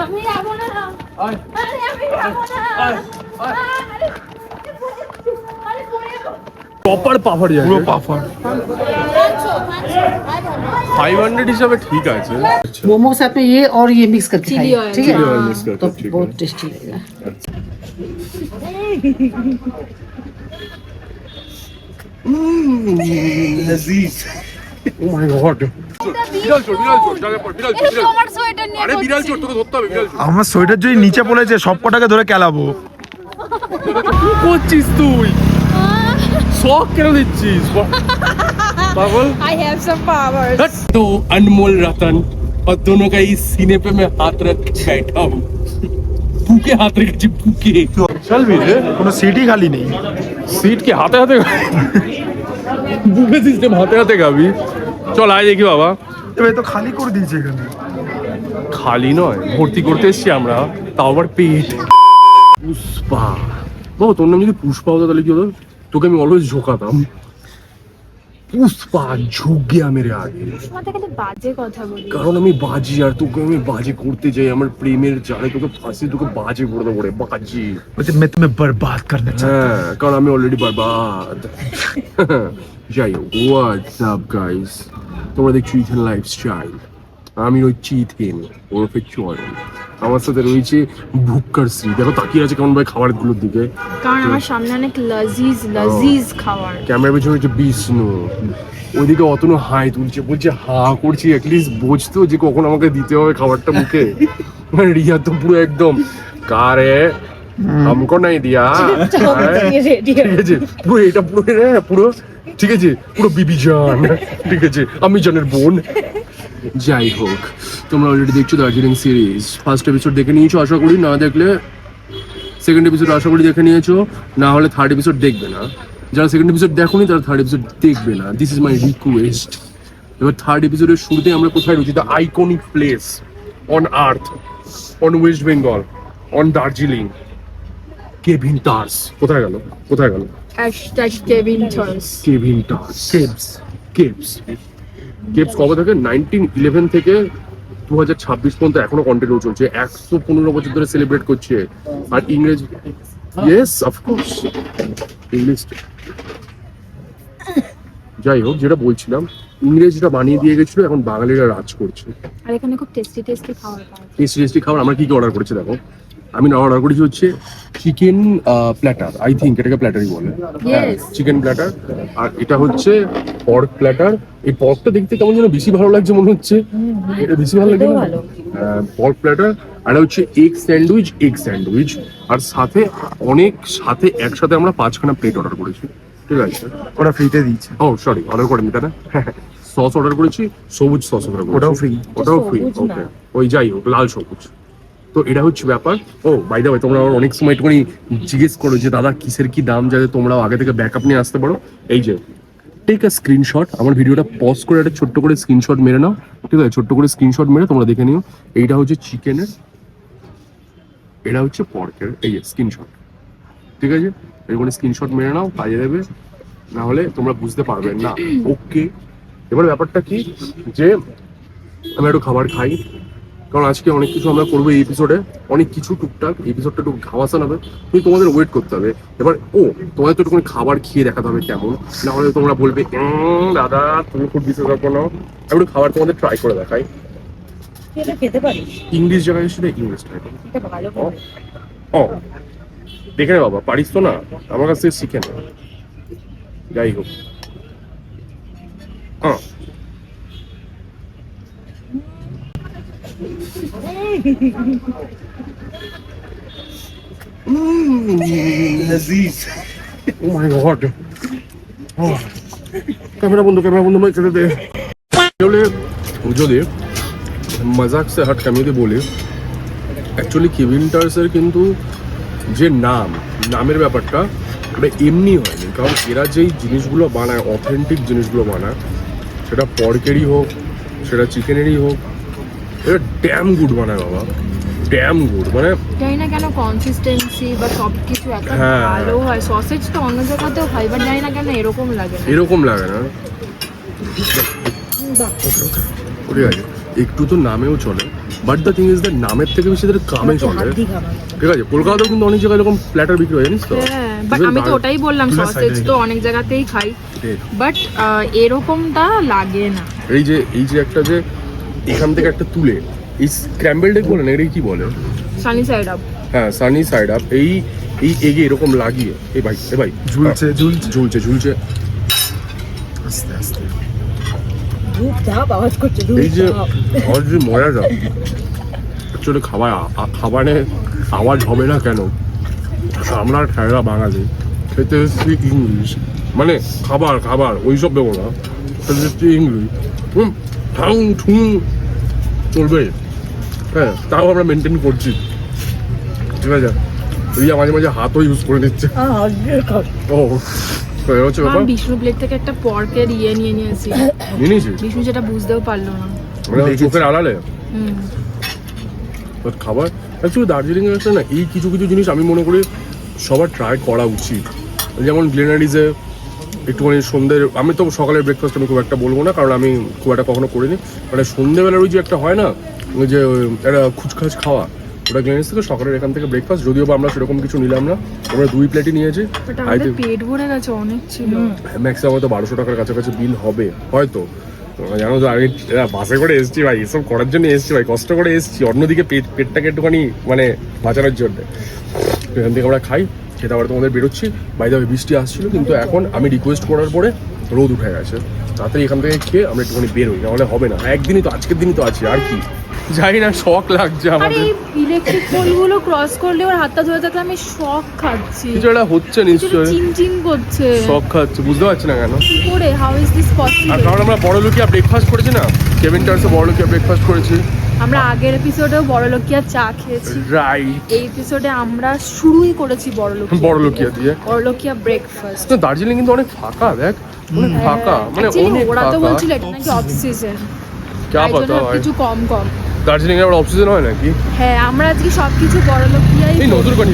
আমি যাবো না। আরে আমি যাবো না। প্রপার পাফার যায়, পুরো পাফার। 500 হিসাবে ঠিক আছে। मोमो के साथ में ये और ये मिक्स करके चिली खाइए, ऑयल। ठीक है? चिली ऑयल मिक्स करके, तो ठीक है। बहुत टेस्टी लगेगा। লজিজ। ও মাই গড। বিড়াল চোর, বিড়াল চোর, জায়গা পড়, বিড়াল চোর, বিড়াল চোর। তোমার সোয়েটার নিয়ে আরে বিড়াল চোর, তোকে ধরতে হবে, বিড়াল চোর। আমার সোয়েটার যদি নিচে পড়েছে সব কটাকে ধরে কেলাবো। কি করছিস তুই? শখ কেন দিচ্ছিস पागल? I have some powers. तो अनमोल रतन और दोनों का इस सीने पे मैं हाथ रख के बैठा हूँ। फूके हाथ রেখেছি, फूके। चल भी रे, কোনো সিটই খালি নেই। सीट के हाथे हाथे बुके सिस्टम हाथे हाथे गाबी। চল আয় দেখি বাবা। এবার তো খালি করে দিয়েছে এখানে। খালি নয়, ভর্তি করতে এসেছি আমরা, তাও আবার পেট। পুষ্পা বাবা, তোর নাম যদি পুষ্পা হতো তাহলে কি হতো? তোকে আমি অলওয়েজ ঝোকাতাম। পুষ্পা ঝুঁক গিয়া মেরে আগে, তোমাদের কাছে বাজে কথা বলি। কারণ আমি বাজি, আর তোকে আমি বাজে করতে চাই। আমার প্রেমের জালে তোকে ফাঁসি, তোকে বাজে করে দেবো রে, বাজি। বলছে मैं तुम्हें बर्बाद करना चाहता হ্যাঁ, কারণ আমি অলরেডি বরবাদ। যাই হোক, হোয়াটসঅ্যাপ গাইস, তোমরা দেখছো ইথেন লাইফস্টাইল। আমি রয়েছি ইথেন ওরফে চয়ন। আমার সাথে রয়েছে ভুক্কার শ্রী। দেখো তাকিয়ে আছে কেমন ভাই খাবারগুলোর দিকে, কারণ আমার সামনে অনেক লজিজ খাবার। ক্যামেরার পেছনে হচ্ছে বিষ্ণু। ওইদিকে অতনু হাই তুলছে, বলছে হা করছি, অ্যাটলিস্ট বুঝতো যে কখন আমাকে দিতে হবে খাবারটা মুখে। রিয়া তো পুরো একদম কারে আমকো নাই দিয়া, ঠিক আছে পুরো, এটা পুরো পুরো ঠিক আছে, পুরো বিবি জান, ঠিক আছে আমি জানের বোন। যাই হোক, তোমরা অলরেডি দেখছো দার্জিলিং সিরিজ। ফার্স্ট এপিসোড দেখে নিয়েছো আশা করি, না দেখলে সেকেন্ড এপিসোড আশা করি দেখে নিয়েছো, না হলে থার্ড এপিসোড দেখবে না। যারা সেকেন্ড এপিসোড দেখোনি তারা থার্ড এপিসোড দেখবে না, দিস ইজ মাই রিকোয়েস্ট। এবার থার্ড এপিসোডের শুরুতে আমরা কোথায় রয়েছি? The iconic place on earth, on West Bengal, on Darjeeling. Kevin Charles কোথায় গেল? কোথায় গেল? #Kevin Charles। Kevin Charles caves কবে থেকে? 1911 থেকে 2026 পর্যন্ত এখনো কন্টিনিউ চলছে। 115 বছর ধরে সেলিব্রেট করছে। আর ইংরেজ, ইয়েস অফকোর্স ইংলিশ। যাই হোক, যেটা বলছিলাম, ইংরেজরা বানিয়ে দিয়ে গেছিল, এখন বাঙালিরা রাজ করছে। আর এখানে খুব টেস্টি খাবার পাওয়া যায়। টেস্টি খাবার। আমরা কি কি অর্ডার করেছি দেখো। আমি অর্ডার করেছি হচ্ছে চিকেন প্ল্যাটার, আই থিঙ্ক এটাকে প্ল্যাটারই বলে, চিকেন প্ল্যাটার। আর এটা হচ্ছে পর্ক প্ল্যাটার। এই পর্কটা দেখতে কেমন যেন বেশি ভালো লাগছে মনে হচ্ছে, এটা বেশি ভালো লাগছে পর্ক প্ল্যাটার। আর এটা হচ্ছে এগ স্যান্ডউইচ। আর সাথে একসাথে আমরা 5খানা প্লেট অর্ডার করেছি, ঠিক আছে? ওরা ফ্রিতে দিচ্ছে। ও সরি, অর্ডার করেনি তাই না? সস অর্ডার করেছি, সবুজ সস অর্ডার করেছি। ওটাও ফ্রি, ওকে। ওই যাই হোক, লাল সবুজ। তো এটা হচ্ছে ব্যাপার। ও বাই দ্য ওয়ে, তোমরা অনেক সময় একটুখানি জিজ্ঞেস করো যে দাদা কিসের কি দাম, যাতে তোমরাও আগে থেকে ব্যাকআপ নিয়ে আসতে পারো। এই যে টেক আ স্ক্রিনশট, আমার ভিডিওটা পজ করে একটা ছোট্ট করে স্ক্রিনশট মেরে নাও, ঠিক আছে? ছোট্ট করে স্ক্রিনশট মেরে তোমরা দেখে নিও। এইটা হচ্ছে চিকেনের, এটা হচ্ছে পর্কের, এই যে স্ক্রিনশট, ঠিক আছে? এরকম স্ক্রিনশট মেরে নাও, কাজে দেবে, না হলে তোমরা বুঝতে পারবে না। ওকে, এবার ব্যাপারটা কি যে আমি একটু খাবার খাই, কারণ আজকে অনেক কিছু আমরা করবো এই এপিসোডে, অনেক কিছু টুকটাক। এপিসোডটা একটু ঘামাসান হবে, কিন্তু তোমাদের ওয়েট করতে হবে। এবার তোমাদের তো একটু খাবার খেয়ে দেখাতে হবে কেমন, না হলে তোমরা বলবে দাদা তুমি খুব বিশেষজ্ঞ নাও। আমি একটু খাবার তোমাদের ট্রাই করে দেখাই। খেতে পারিস? ইংলিশ জায়গায় সেটা ইংলিশ ট্রাই করো। ও দেখে নে বাবা, পারিস তো না, আমার কাছ থেকে শিখে না। যাই হোক, Oh my God. ক্যামেরা বন্ধ ভাই, ছেড়ে দে। যদি মজাক সে হট আমি যদি বলি, অ্যাকচুয়ালি কেভিন টার্সের কিন্তু যে নামের ব্যাপারটা ওটা এমনি হয়নি, কারণ এরা যেই জিনিসগুলো বানায়, অথেন্টিক জিনিসগুলো বানায়, সেটা পর্কেরই হোক, সেটা চিকেনেরই হোক, এটা ড্যাম গুড বানায় বাবা, ড্যাম গুড। মানে জানি না কেন কনসিস্টেন্সি বা সবকিছু এত ভালো হয়। সসেজ তো অন্য জায়গাতেও হয়, বাট জানি না কেন এরকম লাগে না। ঠিক আছে, একটু তো নামেও চলে, but the thing is the নামের থেকে বেশি এদের কামে চলে, হাত দিয়ে খাবার। ঠিক আছে? কলকাতাতেও কিন্তু অনেক জায়গায় এরকম প্ল্যাটার বিক্রি হয়, জানিস তো? হ্যাঁ, বাট আমি তো ওটাই বললাম, তুলার সসেজ side এ তো অনেক জায়গাতেই খাই, ঠিক। বাট এরকমটা লাগে না। এই যে একটা যে এখান থেকে একটা তুলে এই স্ক্র্যাম্বলড এগ বলে না, এটা কি বলে? Sunny side up. হ্যাঁ, সানি সাইড আপ। এই এগে এরকম লাগিয়ে এ ভাই ঝুলছে ঝুলছে ঝুলছে আস্তে আস্তে। ধূপ ধাপ আওয়াজ করছে, ধূপ এই যে ধাপ। আমার যে মজাটা অ্যাকচুয়ালি খাবারে আওয়াজ হবে না কেন? আমরা ঠেলা বাঙালি, খেতে এসেছি ইংলিশ, মানে খাবার ওইসব দেবো না, খেতে এসেছি ইংলিশ। ঠাং ঠুং চলবে, হ্যাঁ, তাও আমরা মেনটেন করছি, ঠিক আছে? রিয়া মাঝে মাঝে হাতও ইউজ করে নিচ্ছে। ও তো এ হচ্ছে ব্যাপার। বিষ্ণু প্লেট থেকে একটা পর্কের নিয়ে নিয়েছি, নিয়ে নিয়েছিস? বিষ্ণু যেটা বুঝতেও পারলো না। মানে চোখের আড়ালে হুম। বাট খাবার অ্যাকচুয়ালি দার্জিলিংয়ের একটা না এই কিছু জিনিস আমি মনে করি সবার ট্রাই করা উচিত। যেমন গ্লেনারিজে একটুখানি সন্ধ্যের, আমি তো সকালের ব্রেকফাস্ট আমি খুব একটা বলবো না, কারণ আমি খুব একটা কখনো করিনি। মানে সন্ধ্যেবেলার ওই যে একটা হয় না, ওই যে একটা খুচখাচ খাওয়া, ওটা গ্লেনারিজ থেকে সকালের এখান থেকে ব্রেকফাস্ট, যদিও বা আমরা সেরকম কিছু নিলাম না, আমরা 2 প্লেটই নিয়েছি। বাট আমাদের পেট ভরে গেছে, অনেক ছিল। ম্যাক্সিমাম হয়তো 1200 টাকার কাছাকাছি বিল হবে হয়তো। জানো তো আমি বাসে করে এসেছি ভাই, এসব করার জন্য এসেছি ভাই, কষ্ট করে এসেছি, অন্যদিকে পেটটাকে একটুখানি মানে বাঁচানোর জন্য। এখান থেকে আমরা খাই, খেতে আবার তোমাদের বেরোচ্ছি। বাইরে বৃষ্টি আসছিল, কিন্তু এখন আমি রিকোয়েস্ট করার পরে রোদ উঠে গেছে। তাড়াতাড়ি এখান থেকে খেয়ে আমরা একটুখানি বেরোই, নাহলে হবে না। একদিনই তো, আজকের দিনই তো আছি, আর কি জানি না, শখ লাগছে আর আমাদের। এই ইলেকট্রিক পোলগুলো ক্রস করলে ওর হাতটা ধরে থাকলে আমি শক খাচ্ছি, কিছু একটা হচ্ছে নিশ্চয়ই, চিনচিন করছে। শখ খাচ্ছে, বুঝতে পারছি না কেন। কি করে, হাউ ইজ দিস আর পসিবল? কারণ আমরা বড়লোকিয়া ব্রেকফাস্ট করেছি না, কেভিন টার্সে বড়লোকিয়া ব্রেকফাস্ট করেছি। আমরা আগের এপিসোডেও বড়লোকিয়া চা খেয়েছি, রাইট, এই এপিসোডে আমরা শুরুই করেছি বড়লোকিয়া দিয়ে। বড়লোকিয়া ব্রেকফাস্ট। তো দার্জিলিং কিন্তু অনেক ফাঁকা, দেখ অনেক ফাঁকা, মানে অনেক ওরা তো ফাঁকা। বলছিল এটা নাকি অফ সিজন, কে পাতা ভাই, কিছু কম দার্জিলিং এর আবার অফ সিজন হয় নাকি? হ্যাঁ, আমরা আজকে সবকিছু বড়লোকিয়াই। এই নজরকাঠি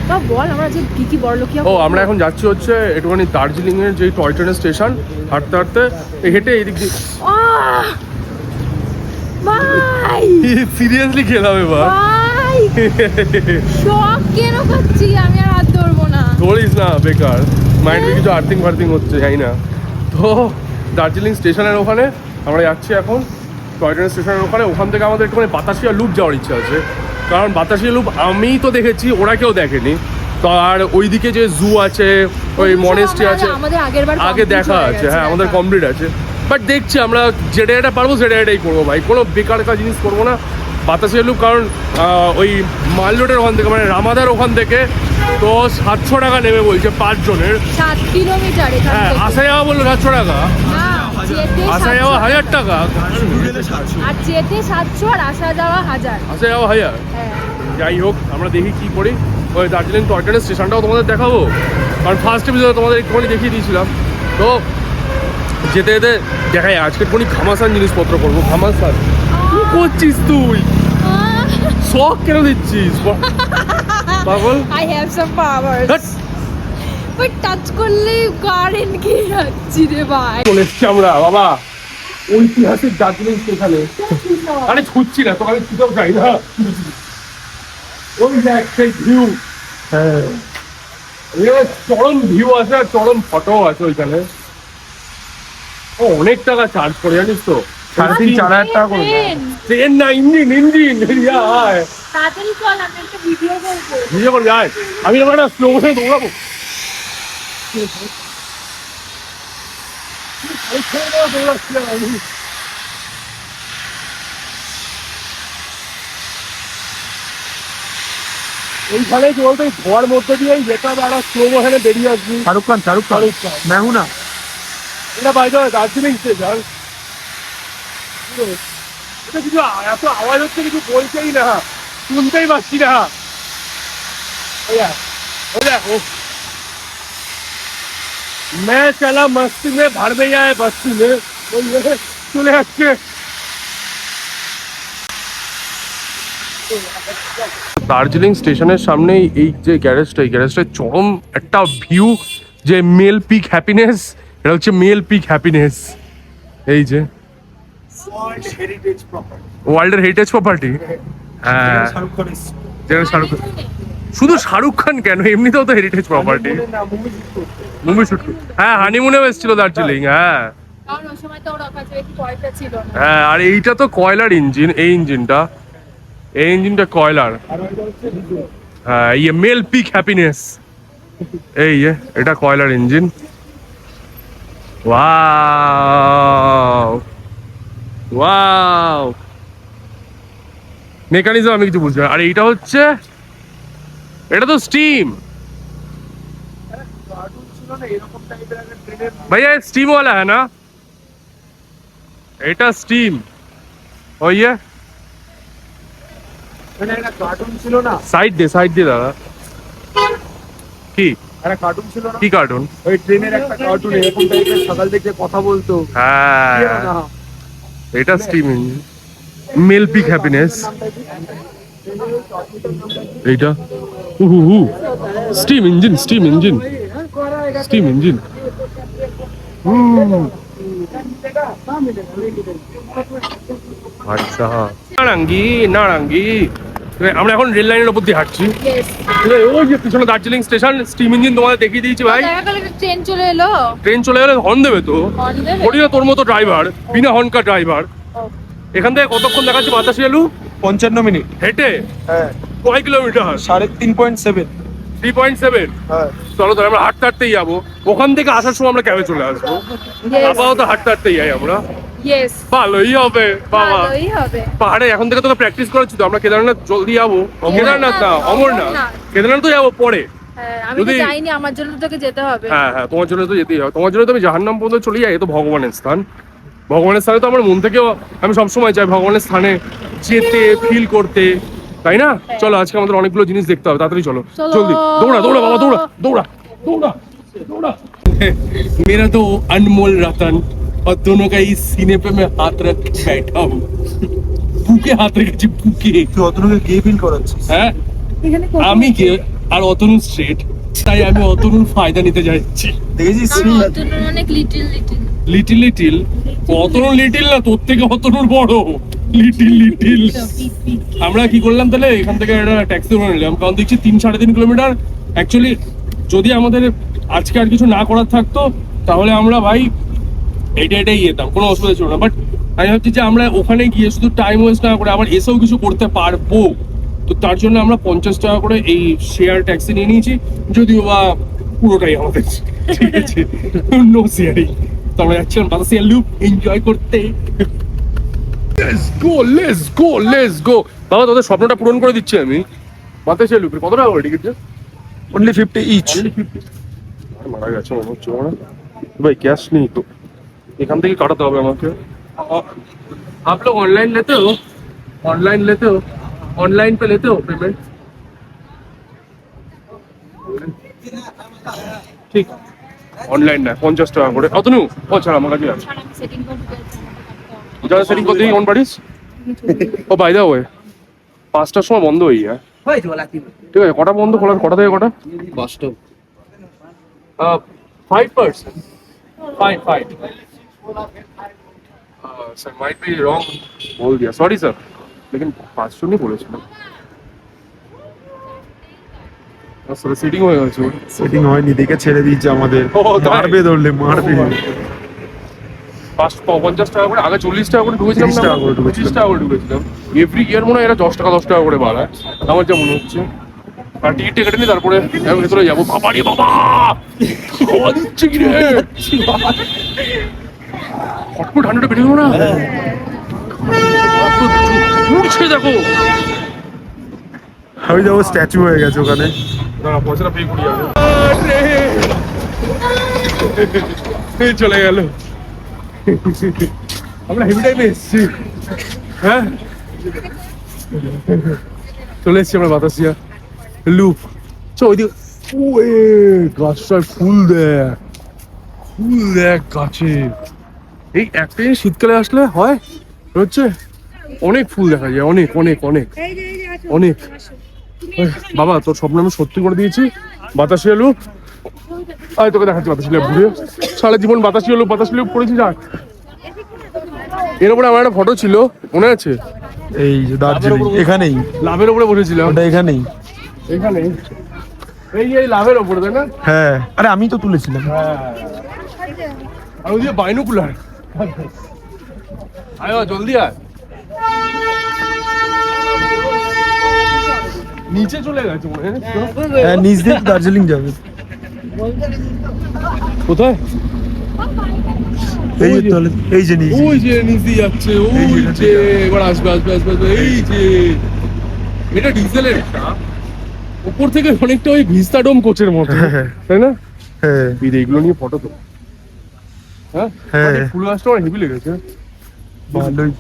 তা বল আমরা আজকে কি বড়লোকিয়া। ও আমরা এখন যাচ্ছি হচ্ছে একটুখানি দার্জিলিং এর যে টয় ট্রেনের স্টেশন, হাঁটতে হাঁটতে হেঁটে এইদিক দিয়ে। ভাই সিরিয়াসলি খেলাম এবার, ভাই শক কেন করছি, আমি আর হাত ধরবো না। ধরিস না বেকার, মাইন্ডে কিছু আর্থিং ফার্থিং হচ্ছে জানি না। তো দার্জিলিং স্টেশনের ওখানে আমরা যাচ্ছি এখন, টয় ট্রেন স্টেশনের ওখানে। ওখান থেকে আমাদের একটুখানি বাতাসিয়া লুপ যাওয়ার ইচ্ছা আছে, কারণ বাতাসিয়া লুপ আমি তো দেখেছি, ওরা কেউ দেখেনি তো। আর ওইদিকে যে জু আছে, ওই মনেস্ট্রি আছে, আমাদের আগে দেখা আছে, হ্যাঁ আমাদের কমপ্লিট আছে। বাট দেখছি আমরা যেটা পারবো সেটাই করবো ভাই, কোনো বেকার কাজ জিনিস করবো না। বাতাসিয়া লুপ, কারণ ওই মাল রোডের ওখান থেকে, মানে রামাদার ওখান থেকে তো 700 টাকা নেবে বলছে 5 জনের। 7 কিলোমিটার এখান হ্যাঁ, থেকে। আসা যাওয়া বললো 700 টাকা, আসা যাওয়া 1000 টাকা, আর যেতে 700 আর আসা যাওয়া 1000। আসা যাওয়া 1000। হ্যাঁ, যাই হোক, আমরা দেখি কি করি। ওই দার্জিলিং টয় ট্রেনের স্টেশনটাও তোমাদের দেখাবো, কারণ ফার্স্ট এপিসোডে তোমাদের একটুখানি দেখিয়ে দিয়েছিলাম। তো যেতে যেতে দেখাই, আজকে একটুখানি ঘামাসান জিনিসপত্র করবো। ঘামাসান কি করছিস তুই? শখ কেন দিচ্ছিস পাগল? I have some powers, but touch করলে কারেন্ট কি যাচ্ছে রে ভাই। চলে এসছি আমরা বাবা ঐতিহাসিক দার্জিলিং স্টেশনে। আরে ছুটছি না তো, আমি ছুটেও যাই না। ওই দেখ সেই ভিউ, হ্যাঁ চরম ভিউ আছে, আর চরম ফটো আছে ওইখানে। ও অনেক টাকা চার্জ করে, জানিস তো? 3,500-4,000 টাকা করে ট্রেন, ট্রেন না, ইঞ্জিন আয় তাড়াতাড়ি চল, আমি একটা ভিডিও করবো। ভিডিও করে যায়। আমি আমার একটা স্লো মোশনে দৌড়াবো। দৌড়াচ্ছিলাম আমি। ওইখানে কি বলতো, ধোয়ার মধ্যে দিয়ে যেতে হবে, আর স্লো মোশনে বেরিয়ে আসবি। শাহরুখ খান मैं हूं ना। এটা বাইরে দার্জিলিং স্টেশন, এটা কিছু এত আওয়াজ হচ্ছে, কিছু বলছেই না, শুনতেই পাচ্ছি না। দেখো मैं चला मस्ती में, भर में आए बस्ती में, চলে যাচ্ছে। দার্জিলিং স্টেশনের সামনেই এই যে গ্যারেজটাই, গ্যারেজটায় চরম একটা ভিউ, যে মেল পিক হ্যাপিনেস, এটা হচ্ছে মেল পিক হ্যাপিনেস। এই যে ওয়ার্ল্ডের হেরিটেজ প্রপার্টি। হ্যাঁ, যেখানে শাহরুখ খান, শুধু শাহরুখ খান কেন, এমনিতেও তো হেরিটেজ প্রপার্টি। মুভি শুট, হ্যাঁ হানিমুনেও এসেছিল দার্জিলিং। হ্যাঁ কারণ ওই সময় তো ওর কাছে কি পয়সা ছিল না। হ্যাঁ, আর এইটা তো কয়লার ইঞ্জিন, এই ইঞ্জিনটা কয়লার। হ্যাঁ, ইয়ে মেল পিক হ্যাপিনেস, এই এটা কয়লার ইঞ্জিন। ওয়াও ওয়াও, মেকানিজম আমি কিছু বুঝছি না। আর এইটা হচ্ছে, এটা তো স্টিম भैया, स्टीम वाला है ना, এটা স্টিম। ওই কার্টুন ছিল না, সাইড দিয়ে দাদা। কি একটা কার্টুন ছিল না, কি কার্টুন? ওই ট্রেনের একটা কার্টুন এরকম টাইপের, সকাল থেকে কথা বলতো। হ্যাঁ, এটা steam engine, mail pick happiness. এইটা স্টিম ইঞ্জিন। আচ্ছা, নারাঙ্গি। আমরা এখন রেল লাইনের উপর দিয়ে হাঁটছি। ওই যে পিছনে দার্জিলিং স্টেশন, স্টিম ইঞ্জিন তোমাদের দেখিয়ে দিয়েছি ভাই। ট্রেন চলে এলো, হর্ন দেবে তো, ওটি না তোর মতো ড্রাইভার, বিনা হর্নকার ড্রাইভার। এখান থেকে কতক্ষণ দেখাচ্ছে বাতাসি আলু? 55 মিনিট হেঁটে। হ্যাঁ, কয় কিলোমিটার? 3.7। 3.7। হ্যাঁ, চলো তাহলে আমরা হাঁটতেই যাবো। ওখান থেকে আসার সময় আমরা ক্যাবে চলে আসবো। আপাতত হাঁটতেই যাই আমরা। ভালোই হবে বাবা। পাহাড়ে এখন থেকে তোকে প্র্যাকটিস করাচ্ছি তো। আমরা কেদারনাথ জলদি যাবো। কেদারনাথ না, অমরনাথ। কেদারনাথ তো যাবো পরে। আমি তো যাইনি, আমার জন্য তোকে যেতে হবে। হ্যাঁ, তোমার জন্য তো যেতেই হবে। তোমার জন্য তো আমি জাহান্নাম পর্যন্ত চলে যাই। এ তো ভগবানের স্থান। ভগবানের স্থানে তো আমার মন থেকেও আমি সবসময় চাই ভগবানের স্থানে যেতে, ফিল করতে, তাই না? চলো, আজকে আমাদের অনেকগুলো জিনিস দেখতে হবে। তাড়াতাড়ি চলো, জলদি দৌড়া বাবা, দৌড়া। मेरा तो अनमोल रतन और दोनों का इस सीने पे मैं हाथ रख बैठा हूँ। বুকে হাত রেখেছি, বুকে। তুই অতনুকে গে ফিল করাচ্ছিস? হ্যাঁ, আমি কে আর অতনু স্ট্রেট, তাই আমি অতনুর ফায়দা নিতে যাচ্ছি। দেখেছিস অনেক লিটিল অতনু লিটিল না, তোর থেকে অতনুর বড় লিটিল। আমরা কি করলাম তাহলে, এখান থেকে একটা ট্যাক্সি ধরে নিলাম, কারণ দেখছি 3-3.5 কিলোমিটার। অ্যাকচুয়ালি যদি আমাদের আজকে আর কিছু না করার থাকতো তাহলে আমরা ভাই এটাই যেতাম, কোনো অসুবিধা ছিল না। বাট আমি ভাবছি যে আমরা ওখানে গিয়ে শুধু টাইম ওয়েস্ট না করে আবার এসেও কিছু করতে পারবো। তো তার জন্য আমরা 50 টাকা করে এই শেয়ার ট্যাক্সি নিয়ে নিয়েছি, যদিও বা পুরোটাই আমাদের, ঠিক আছে, নো শেয়ারিং। তো আমরা যাচ্ছিলাম বাতাসিয়া লুপ এনজয় করতে। লেটস গো বাবা, তোদের স্বপ্নটা পূরণ করে দিচ্ছি আমি। বাতাসিয়া লুপের কত টাকা করে টিকিট? only 50 each। মারা গেছে মনে হচ্ছে না ভাই, ক্যাশ নেই তো, এখান থেকে কাটাতে হবে আমাকে। आप लोग ऑनलाइन पे लेते हो पेमेंट? ঠিক, অনলাইন না, 50 টাকা করে। অতনু ও ছাড়া আমার কাছে আছে, যারা সেটিং করতে কোন পারিস। ও বাই দা ওয়ে, 5টার সময় বন্ধ হয়ে যায়। ঠিক আছে, কটা বন্ধ খোলার, কটা থেকে কটা? 5টা। 5%। 5 सर माइट बी रॉन्ग बोल दिया, सॉरी सर, लेकिन 500 नहीं बोलेছিলাম। আসলে সিটিং হয়ে গেছে, সেটিং হয়নি দেখে ছেড়ে দিয়েছে আমাদের। মারবে ধরলে মারবে। 50 টাকা করে, আগে 40 টাকা করে ঢুকেছিলাম, 30 টাকা করে ঢুকেছিলাম। 30 টাকা করে ঢুকেছিলাম। এভরি ইয়ার মনে হয় এরা 10 টাকা করে বাড়ায়, আমার যা মনে হচ্ছে। আর টিকিট কেটে নি, তারপরে আমি ভেতরে যাবো। বাবা রে বাবা, খাওয়া দিচ্ছে কি রে, হটপট ঠান্ডাটা বেড়ে গেল না, উঠছে দেখো। আমি যাবো, স্ট্যাচু হয়ে গেছে ওখানে। পয়সাটা পে করি যাবো। চলে গেল, আমরা হেভি টাইমে এসেছি। হ্যাঁ, চলে এসছি আমরা বাতাসিয়া লুপ। ওইদিকে গাছটায় ফুল দেখ গাছে। এই একটা জিনিস শীতকালে আসলে হয় হচ্ছে অনেক ফুল দেখা যায়, অনেক অনেক অনেক অনেক। বাবা, তোর স্বপ্ন আমি সত্যি করে দিয়েছি। বাতাসিয়া লুপ, তোকে দেখাচ্ছি বাতাসিয়া লুপ ঘুরে। সারা জীবন বাতাসিয়া লুপ করেছি, যাক এর উপরে আমার একটা ফটো ছিল, মনে আছে? এই যে দার্জিলিং এখানেই, লাভের উপরে বসেছিলাম। ওটা এখানেই। এখানে এই যে এই লাভের উপরে, তাই না? হ্যাঁ, আরে আমি তো তুলেছিলাম। আর ওই যে বাইনোকুলার। আয় জলদি আয়। নিচে চলে গেছে মনে হয়। হ্যাঁ, নিচ দিয়ে দার্জিলিং যাবে। কোথায়? এই যে তলে, এই যে নিচ। ওই যে নিচ দিয়ে যাচ্ছে, ওই যে এবার আসবে আসবে আসবে আসবে, এই যে এটা ডিজেলের একটা, উপর থেকে অনেকটা ওই ভিস্তাডোম কোচের মতো, তাই না? হ্যাঁ এই যে এগুলো নিয়ে ফটো তো। হ্যাঁ হ্যাঁ। ফুল গাছটা আমার হেভি লেগেছে। ভালোই।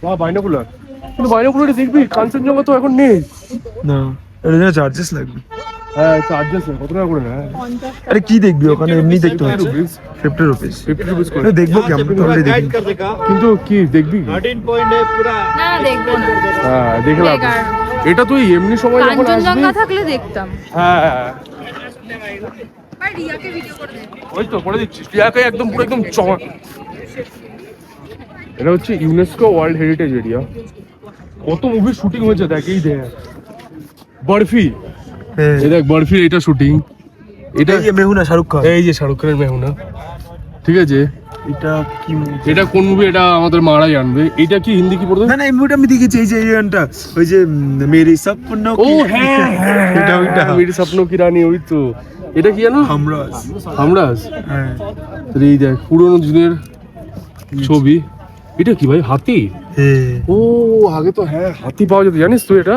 বাহ, বাইনোকুলার। কিন্তু বাইনোকুলারে দেখবি কাঞ্চনজঙ্ঘা তো এখন নেই। না, এর জন্য চার্জেস লাগবে। হ্যাঁ, চার্জেস কত টাকা করে নেয়? আরে কি দেখবি ওখানে, এমনি দেখতে হচ্ছে। 50 রুপিস। 50 রুপিস করে। দেখবো কি আমরা তাহলে দেখি। কিন্তু কি দেখবি কি? না দেখবো না। হ্যাঁ, দেখলাম। বেকার। এটা তুই এমনি সময় যখন আসবি। কাঞ্চনজঙ্ঘা থাকলে দেখতাম। হ্যাঁ, আর রিয়াকে ভিডিও করে দে। ওই তো করে দিচ্ছি। টিয়াকে একদম পুরো একদম চমক। এটা হচ্ছে ইউনেস্কো ওয়ার্ল্ড হেরিটেজ এরিয়া। কত মুভি শুটিং হয়েছে দেখ, এই দেখ বরফি, হ্যাঁ, এই দেখ বরফির এটা শুটিং। এটা এই যে মেহুনা, শাহরুখ খান। এই যে শাহরুখ খানের মেহুনা, ঠিক আছে? এটা কি movie? এটা কোন মুভি? এটা আমাদের মারাই জানবে। এটা কি হিন্দি কি পড়তো? না না, এই মুভিটা আমি দেখেছি। এই যে এই গানটা, ওই যে মেরি সপনো ও হ্যাঁ, এটা ওইটা। মেরি স্বপ্ন কি রানী, ওই তো। এটা কি জানো? হামরাজ। হামরাজ। হ্যাঁ, এই দেখ পুরোনো দিনের ছবি। এটা কি ভাই, হাতি? হ্যাঁ। ও আগে তো হ্যাঁ হাতি পাওয়া যেত, জানিস তুই এটা?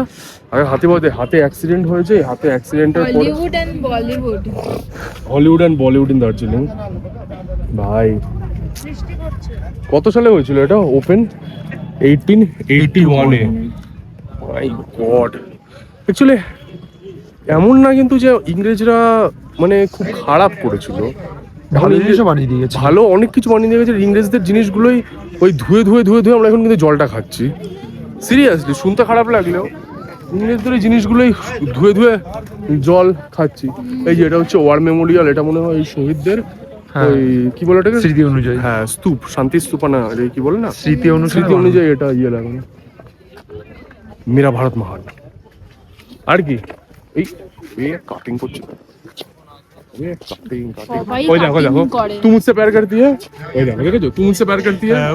আগে হাতি পাওয়া যেত। হাতে অ্যাক্সিডেন্ট হয়েছে, হাতে অ্যাক্সিডেন্টের পর Hollywood and Bollywood. Hollywood and Bollywood in Darjeeling. ভাই কত সালে হয়েছিল এটা ওপেন? 1881 এ। My god. অ্যাকচুয়ালি এমন না কিন্তু যে ইংরেজরা মানে খুব খারাপ করেছিল, ভালো জিনিসও বানিয়ে দিয়েছে। ভালো অনেক কিছু বানিয়ে দিয়ে গেছে। ইংরেজদের জিনিসগুলোই ওই ধুয়ে ধুয়ে ধুয়ে ধুয়ে আমরা এখন কিন্তু জলটা খাচ্ছি। সিরিয়াসলি শুনতে খারাপ লাগলেও ইংরেজদের এই জিনিসগুলোই ধুয়ে ধুয়ে জল খাচ্ছি। এই যে এটা হচ্ছে ওয়ার মেমোরিয়াল। এটা মনে হয় এই শহীদদের হ্যাঁ। ওই কি বলে ওটাকে, স্মৃতি অনুযায়ী। হ্যাঁ স্তূপ, শান্তি স্তূপা না এই কি বলে না, স্মৃতি স্মৃতি অনুযায়ী এটা ইয়ে লাগানো। মেরা ভারত মহান। আর কি এই কাটিং করছে, সবাই ওই দেখো দেখো, cutting করে। তুই মুঝসে প্যার করতি হ্যাঁ, ওই দেখো দেখেছো, তুই মুঝসে প্যার করতি হ্যাঁ।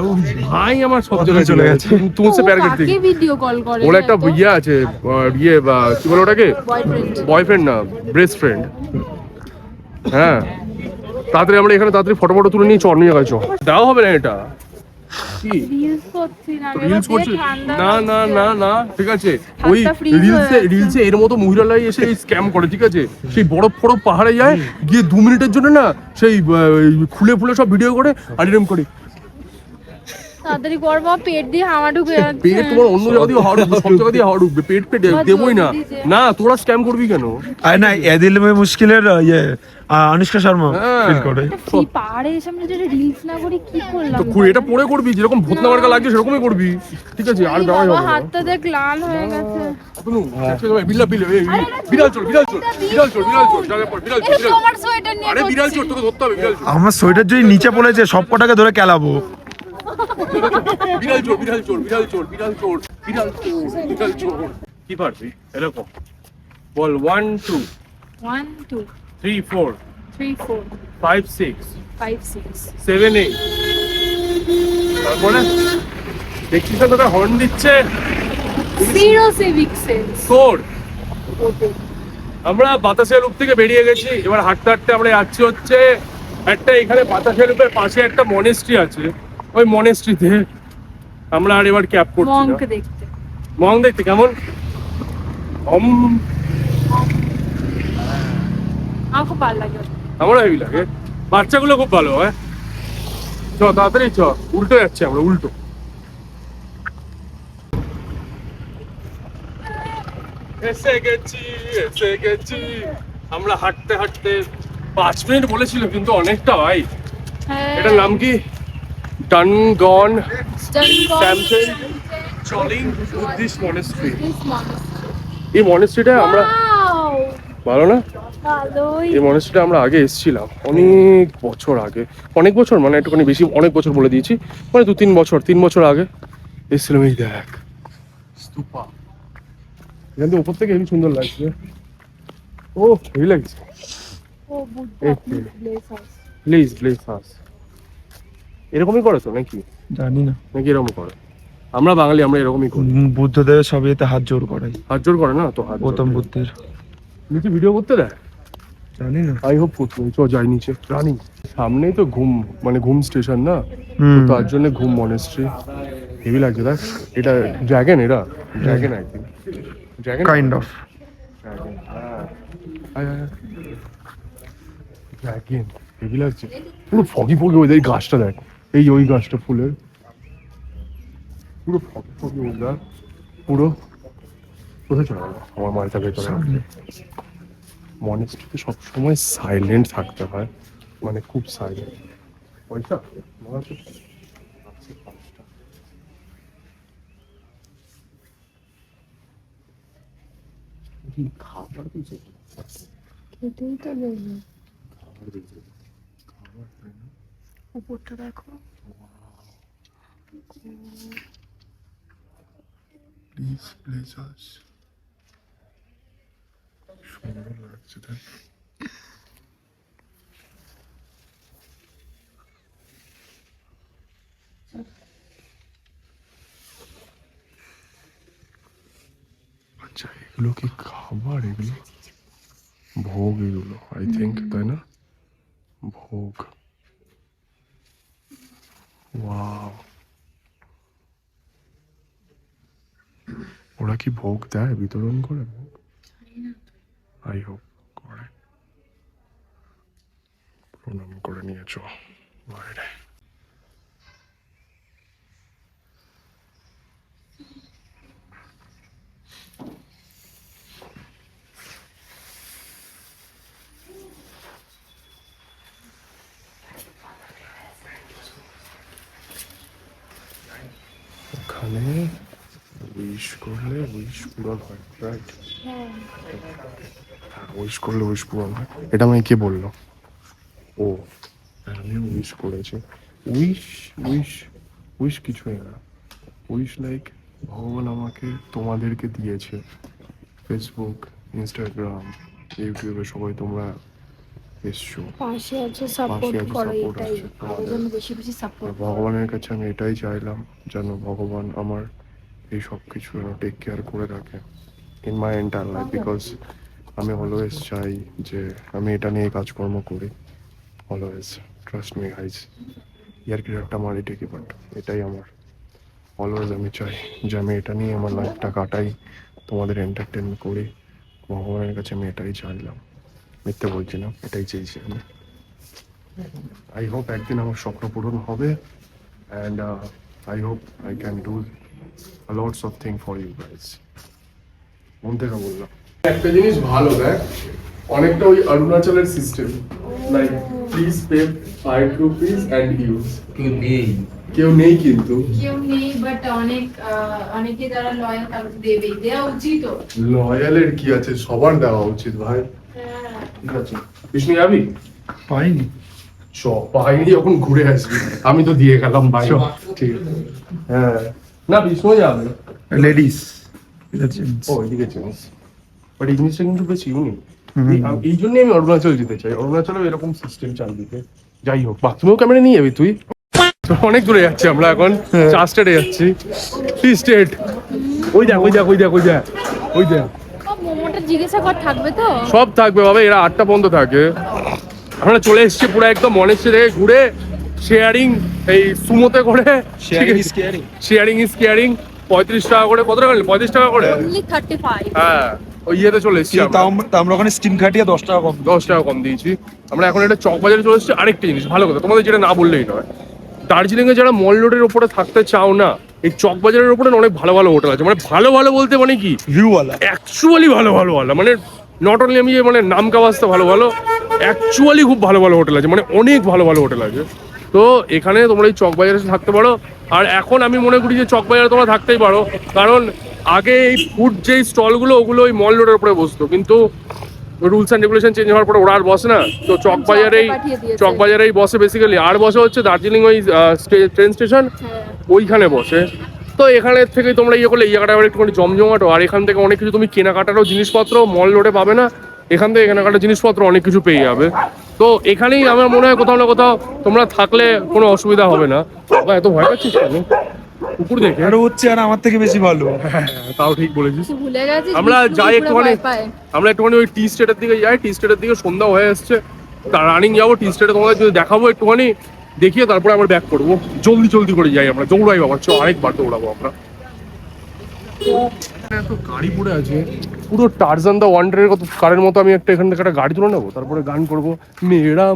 ভাই আমার সব জায়গায় চলে গেছে, তুই মুঝসে প্যার করতি। কাকে ভিডিও কল করে? ওর একটা ইয়ে আছে, ইয়ে বা কি বলে ওটাকে, বয়ফ্রেন্ড। বয়ফ্রেন্ড না, বেস্ট ফ্রেন্ড। হ্যাঁ, তাড়াতাড়ি আমরা এখানে তাড়াতাড়ি ফটো ফটো তুলে নিয়ে চ, নিয়ে গেছো। দেওয়া হবে না এটা কি রিলস করছি না রে, রিলস করছি না না না না, ঠিক আছে? ওই হাতটা freeze হয়ে রিলসে যাচ্ছে। রিলসে এর মতো মহিলারাই এসে এই স্ক্যাম করে, ঠিক আছে? সেই বরফ ফরফ পাহাড়ে যায়, গিয়ে 2 মিনিটের জন্য না সেই খুলে ফুলে সব ভিডিও করে আর এরকম করে। তাড়াতাড়ি কর বাবা, পেট দিয়ে হাওয়া ঢুকে যাচ্ছে। পেট তোমার অন্য জায়গা দিয়ে হাওয়া ঢুকবে, সব জায়গা দিয়ে হাওয়া ঢুকবে, পেট পেটে দেবই না। না তোরা স্ক্যাম করবি কেন? আরে না, এ দিল মে মুশকিলের ইয়ে অনুষ্কা শর্মা হ্যাঁ। ফিল করে। কি পাহাড়ে এসে আমরা যদি রিলস না করি কি করলাম? তো এটা পরে করবি, যেরকম ভূতনা মার্কা লাগছে সেরকমই করবি, ঠিক আছে? আর দেওয়াই বাবা হবে না। হাতটা দেখ লাল হয়ে গেছে। বিড়াল বিড়াল বিড়াল চোর বিড়াল চোর বিড়াল চোর বিড়াল চোর, জায়গায় পড়, বিড়াল চোর এটা বিড়াল। তোমার সোয়েটার নিয়ে আরে বিড়াল করছি। চোর, তোকে ধরতে হবে বিড়াল চোর। আমার সোয়েটার যদি নিচে পড়েছে সব কটাকে ধরে কেলাবো। বিড়াল চোর বিড়াল চোর বিড়াল চোর বিড়াল চোর বিড়াল চোর বিড়াল চোর। কি পারবি এরকম বল? 1 2 1 2 3 4 3 4 5 6 5 6 7 8। তারপরে দেখছিস না তোকে হর্ন দিচ্ছে জিরো সিভিক সেন্স। তোর। আমরা বাতাসের লুপ থেকে বেরিয়ে গেছি, এবার হাঁটতে হাঁটতে আমরা যাচ্ছি হচ্ছে একটা, এখানে বাতাসের লুপের পাশে একটা মনেস্ট্রি আছে, ওই মনেস্ট্রিতে আমরা আর এবার ক্যাপ করছি মঙ্ক না। দেখতে। মং দেখতে কেমন? আমার খুব ভালো লাগে। আমারও হেভি লাগে, বাচ্চাগুলো খুব ভালো হয়। চ তাড়াতাড়ি চ, উল্টো যাচ্ছি আমরা, উল্টো। এসে গেছি এসে গেছি। আমরা হাঁটতে হাঁটতে 5 মিনিট বলেছিল কিন্তু অনেকটা ভাই। হ্যাঁ। এটার নাম কি? Dungon Dungon Samten Choling Buddhist monastery. Buddhist monastery. এই মনেস্ট্রিটা আমরা Wow! ভালো না? ভালোই। এই মনেস্ট্রিটা আমরা আগে এসেছিলাম অনেক বছর আগে, অনেক বছর মানে একটুখানি বেশি, অনেক বছর বলে দিয়েছি, মানে 3 বছর আগে এসেছিলাম। এই দেখ স্তূপা, এখান থেকে উপর থেকে হেবি সুন্দর লাগছে। ও হেবি লাগছে। ও বুদ্ধ প্লেস হাউস। এরকমই করে তো নাকি? জানি না, নাকি এরকম করে? আমরা বাঙালি, আমরা এরকমই করি। বুদ্ধদেবের সব ইয়েতে হাত জোর করাই, হাত জোর করে না তো? হাত জোর গৌতম করে। বুদ্ধের। নিচে ভিডিও করতে দেয়? জানি না। আই হোপ করতে চ যাই নিচে। রানি সামনেই তো ঘুম, মানে ঘুম স্টেশন না, তো হুম। তার জন্য ঘুম মনেস্ট্রি হেভি লাগছে। দেখ এটা ড্রাগন, এরা dragon I think, dragon kind of. Dragon heavy লাগছে। পুরো ফগি ফগি ওদের গাছটা দেখ, এই ওই গাছটা ফুলের পুরো ফগি ফগি ওদের পুরো। কোথায় চলে গেল আমার মালটা ভেতরে? মনেস্ট্রিতে সবসময় সাইলেন্ট থাকতে হয়, মানে খুব সাইলেন্ট। পয়সা খাবার দিয়েছে, খেতেই তো দেবে। খাবার দিয়েছে, খাবার তাই না? উপরটা দেখো। প্লিজ প্লিজ আস। সুন্দর লাগছে তাই। আচ্ছা এগুলো কি খাবার? এগুলো ভোগ, এগুলো আই থিঙ্ক, তাই না? ভোগ। ওয়াও, ওরা কি ভোগ দেয়, বিতরণ করে ভোগ? আই হোপ করে। প্রণাম করে নিয়েছ বাইরে। ওখানে উইশ করলে উইশ পূরণ হয়, রাইট? হ্যাঁ, উইশ করলে উইশ পূরণ হয়। এটা আমায় কে বললো? ও আমি উইশ করেছি। উইশ উইশ উইশ কিছুই না। উইশ লাইক ভগবান আমাকে তোমাদেরকে দিয়েছে। ফেসবুক, ইনস্টাগ্রাম, ইউটিউবে সবাই তোমরা এসছো, পাশে আছে, সাপোর্ট পাশে আছে, করে, সাপোর্ট এটাই আছে আরো তোমাদের। যেন বেশি বেশি সাপোর্ট। ভগবানের কাছে আমি এটাই চাইলাম যেন ভগবান আমার এই সব কিছু যেন টেক কেয়ার করে রাখে in my entire life, because আমি অলওয়েজ চাই যে আমি এটা নিয়ে কাজকর্ম করি, অলওয়েজ। ট্রাস্ট মি গাইজ, ইয়ার কি একটা মারি ঠিকই, বাট এটাই আমার অলওয়েজ আমি চাই যে আমি এটা নিয়ে আমার লাইফটা কাটাই, তোমাদের এন্টারটেনমেন্ট করি। ভগবানের কাছে আমি এটাই চাইলাম, মিথ্যে বলছি না, এটাই চেয়েছি আমি। আই হোপ একদিন আমার স্বপ্ন পূরণ হবে, and I hope I can do lots of thing for you guys. মন থেকে বললাম। একটা জিনিস ভালো দেখ, অনেকটা ওই অরুণাচলের system, like please pay 5 rupees and use. কেউ নেই কিন্তু, কেউ নেই, বাট অনেকে যারা লয়াল তারা দেবেই, দেওয়া উচিত। লয়ালের কি আছে, সবার দেওয়া উচিত ভাই। ঠিক আছে, বিষ্ণু যাবি? পাইনি। চ, পাইনি যখন ঘুরে আসবি, আমি তো দিয়ে গেলাম ভাই। ঠিক আছে, হ্যাঁ না বিষ্ণু যাবে। লেডিস ও এদিকে চিনিস, বাট এই জিনিসটা কিন্তু বেশ ইউনিক। এই জন্যই আমি অরুণাচল যেতে চাই। অরুণাচলে এরকম সিস্টেম চারিদিকে। যাই হোক, বাথরুমেও ক্যামেরা নিয়ে যাবি তুই? অনেক দূরে যাচ্ছি আমরা এখন, 4 স্টেটে যাচ্ছি। 3 স্টেট। ওই দেখ ওই দেখ ওই দেখ ওই দেখ ওই দেখ, মোমোটা জিজ্ঞাসা কর, থাকবে তো? সব থাকবে বাবা, এরা 8টা পর্যন্ত থাকে। আমরা চলে এসেছি পুরো একদম মনেস্ট্রি থেকে ঘুরে, শেয়ারিং এই সুমোতে করে। Sharing is caring. 35 টাকা করে, কত টাকা? 35 টাকা করে। Only 35। হ্যাঁ, ওই ইয়েতে চলে এসেছি আমরা ওখানে স্টিম খাটিয়ে 10 টাকা কম। 10 টাকা কম দিয়েছি আমরা। এখন এটা চক বাজারে চলে এসেছি। আরেকটা জিনিস ভালো কথা, তোমাদের যেটা না বললেই নয়, দার্জিলিং এ যারা মল রোডের উপরে থাকতে চাও না, এই চক বাজারের উপরে অনেক ভালো ভালো হোটেল আছে। মানে ভালো ভালো বলতে মানে কি, ভিউওয়ালা, অ্যাকচুয়ালি ভালো ভালো মানে নট অনলি আমি যে মানে নাম কাওয়াজটা ভালো ভালো, অ্যাকচুয়ালি খুব ভালো ভালো হোটেল আছে, মানে অনেক ভালো ভালো হোটেল আছে। তো এখানে তোমরা এই চক বাজারে থাকতে পারো। আর এখন আমি মনে করি যে চক বাজারে তোমরা থাকতেই পারো, কারণ আগে এই ফুড যেই স্টলগুলো ওগুলো ওই মল রোডের উপরে বসতো, কিন্তু রুলস অ্যান্ড রেগুলেশন চেঞ্জ হওয়ার পরে ওরা আর বসে না, তো পাঠিয়ে দিয়েছে। চকবাজারেই বসে বেসিক্যালি। আর বসে হচ্ছে দার্জিলিং ওই ট্রেন স্টেশন, হ্যাঁ। ওইখানে বসে। তো এখানের থেকে তোমরা ইয়ে করলে এই জায়গাটা আবার একটুখানি জমজমাটো, আর এখান থেকে অনেক কিছু তুমি কেনাকাটারও জিনিসপত্র মল রোডে পাবে না, এখান থেকে কেনাকাটার জিনিসপত্র অনেক কিছু পেয়ে যাবে। তো এখানেই আমার মনে হয় কোথাও না কোথাও তোমরা থাকলে কোনো অসুবিধা হবে না। বাবা এত ভয় পাচ্ছিস কেন কুকুর দেখে? আর হচ্ছে আর আমার থেকে বেশি ভালো। হ্যাঁ তাও ঠিক বলেছিস। তুই ভুলে গেছিস আমরা বিষ্ণু যাই কুকুরে একটুখানি, ভয় পায়। আমরা একটুখানি ওই টি স্টেটের দিকে যাই, টি স্টেটের দিকে সন্ধ্যা হয়ে এসছে, রানিং যাবো টি স্টেটে, তোমাদের যদি দেখাবো একটুখানি দেখিয়ে তারপরে আমরা ব্যাক করবো। জলদি জলদি করে যাই আমরা, দৌড়াই বাবা, চো আরেকবার দৌড়াবো আমরা। এত গাড়ি পড়ে আছে, পুরো টারজান দা ওয়ান্ডারের কত কারের মতো। আমি একটা এখান থেকে একটা গাড়ি তুলে নেবো, তারপরে গান করবো মেরা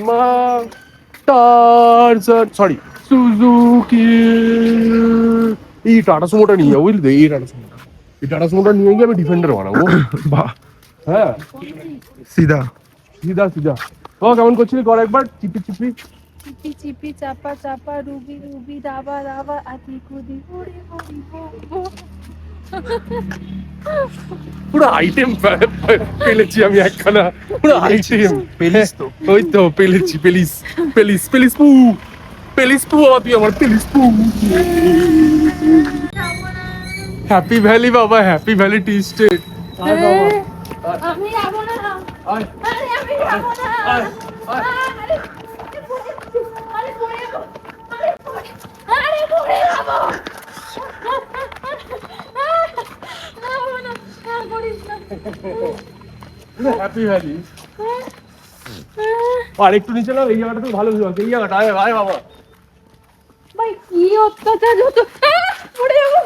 মা টারজান, সরি সুজুকি। এই টাটা সুমোটা নিয়ে যাবো বুঝলি তো, এই টাটা সুমোটা নিয়ে গিয়ে আমি ডিফেন্ডার বানাবো। বাহ, হ্যাঁ সিধা। সিধা সিধা। ও কেমন করছিলি কর একবার, চিপি চিপি। চিপি চিপি চাপা চাপা রুবি রুবি দাবা দাবা আতি কুদি উড়ি উড়ি বো। পুরো আইটেম পেলেছি আমি একখানা, পুরো আইটেম পেলিস তো। ওই তো পেলেছি, পেলিস পেলিস পেলিস পু, পেলিস পু তুই আমার পেলিস পু। হ্যাপি ভ্যালি বাবা, হ্যাপি ভ্যালি টি স্টেট। আমি যাবো না, আরে আমি যাবো না, আরে পড়ে যাবো, আরে পড়ে যাবো। Happy valley. আর একটু নিচে নাও, এই জায়গাটা তো ভালো ভিউ আছে, এই জায়গাটা আয় আয় বাবা। ভাই কি অত্যাচার হতো, পড়ে যাবো।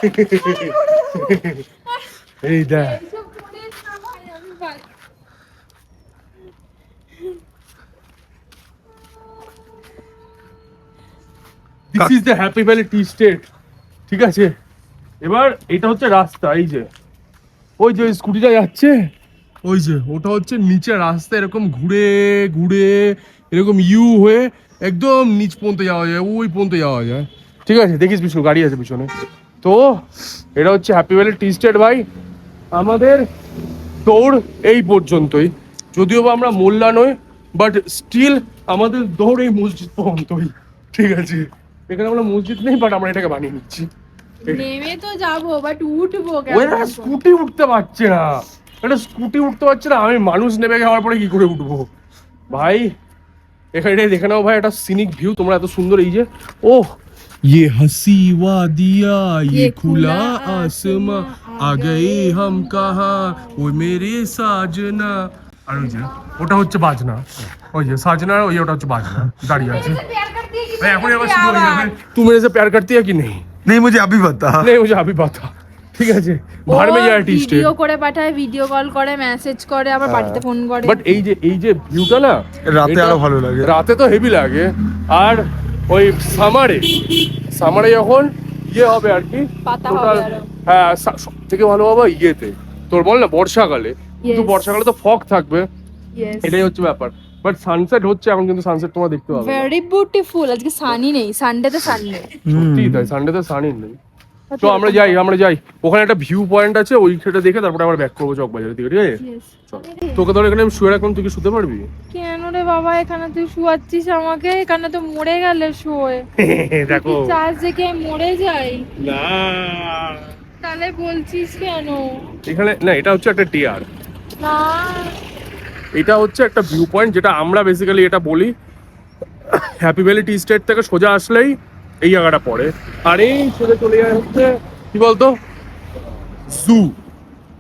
এই দেখ এইসব পড়িস না ভাই, আমি ভাই। This is the happy valley T state. ঠিক আছে, এবার এটা হচ্ছে রাস্তা, এই যে ওই যে স্কুটিটা যাচ্ছে, ওই যে ওটা হচ্ছে নিচে রাস্তা, এরকম ঘুরে ঘুরে এরকম ইউ হয়ে একদম নিচ পর্যন্ত যাওয়া যায়, ওই পর্যন্ত যাওয়া যায়। ঠিক আছে, দেখিস বিষ্ণু গাড়ি আছে পিছনে। তো এটা হচ্ছে হ্যাপি ভ্যালি টি স্টেট ভাই। আমাদের দৌড় এই পর্যন্তই, যদিও বা আমরা মোল্লা নই, বাট স্টিল আমাদের দৌড় এই মসজিদ পর্যন্তই। ঠিক আছে, এখানে আমরা মসজিদ নেই, বাট আমরা এটাকে বানিয়ে নিচ্ছি। নেমে তো যাবো, বাট উঠবো ওই না স্কুটি উঠতে পারছে না, এটা স্কুটি উঠতে পারছে না, আমি মানুষ নেমে যাওয়ার পরে কি করে উঠবো ভাই? এখানে দেখে নাও ভাই, একটা সিনিক ভিউ তোমরা, এত সুন্দর। এই যে ওহ ये हसी वादिया ये खुला आसमां आ गए हम कहाँ वो मेरे साजना। আর ওই যে ওটা হচ্ছে বাজনা, ওই যে সাজনা, ওই ওটা হচ্ছে বাজনা দাঁড়িয়ে আছে। ভাই এখন আবার শুরু হয়ে যাবে, তুমি মেরে से प्यार करती है कि नहीं? नहीं मुझे अभी बता। नहीं मुझे अभी पता। ঠিক আছে, ভাড় মে যায় টি স্টেট। ভিডিও করে পাঠায়, ভিডিও কল করে, মেসেজ করে, আবার বাড়িতে ফোন করে। বাট এই যে ভিউটা না রাতে এটা আরো ভালো লাগে। রাতে তো হেভি লাগে। আর ওই সামারে যখন ইয়ে হবে আর কি, পাতা হবে total- আরো। হ্যাঁ সব থেকে ভালো হবে ইয়েতে, তোর বল না বর্ষাকালে, কিন্তু Yes. বর্ষাকালে তো ফগ থাকবে, Yes. এটাই হচ্ছে ব্যাপার। বাট সানসেট হচ্ছে এখন, কিন্তু সানসেট তোমরা দেখতে পাবে না। Very beautiful. আজকে সানি নেই, সানডেতে সানডে। সত্যি তাই, সানডেতে সানই নেই। তো আমরা যাই, ওখানে একটা ভিউ পয়েন্ট আছে, ওই সেটা দেখে তারপরে আমরা ব্যাক করবো চকবাজারের দিকে। ঠিক আছে, চল। তোকে ধর এখানে আমি শুয়ে রাখলাম, তুই কি শুতে পারবি? কেন রে বাবা, এখানে তুই শুয়াচ্ছিস আমাকে? এখানে তো মরে গেলে শোয়। দেখো চার্জ থেকে মরে যাই, না, তাহলে বলছিস কেন? এখানে না, এটা হচ্ছে একটা টিয়ার, না এটা হচ্ছে একটা ভিউ পয়েন্ট, যেটা আমরা বেসিক্যালি এটা বলি হ্যাপি ভ্যালি টি স্টেট থেকে সোজা আসলেই এই জায়গাটা পড়ে। আর এই সোজা চলে যায় হচ্ছে কি বলতো জু,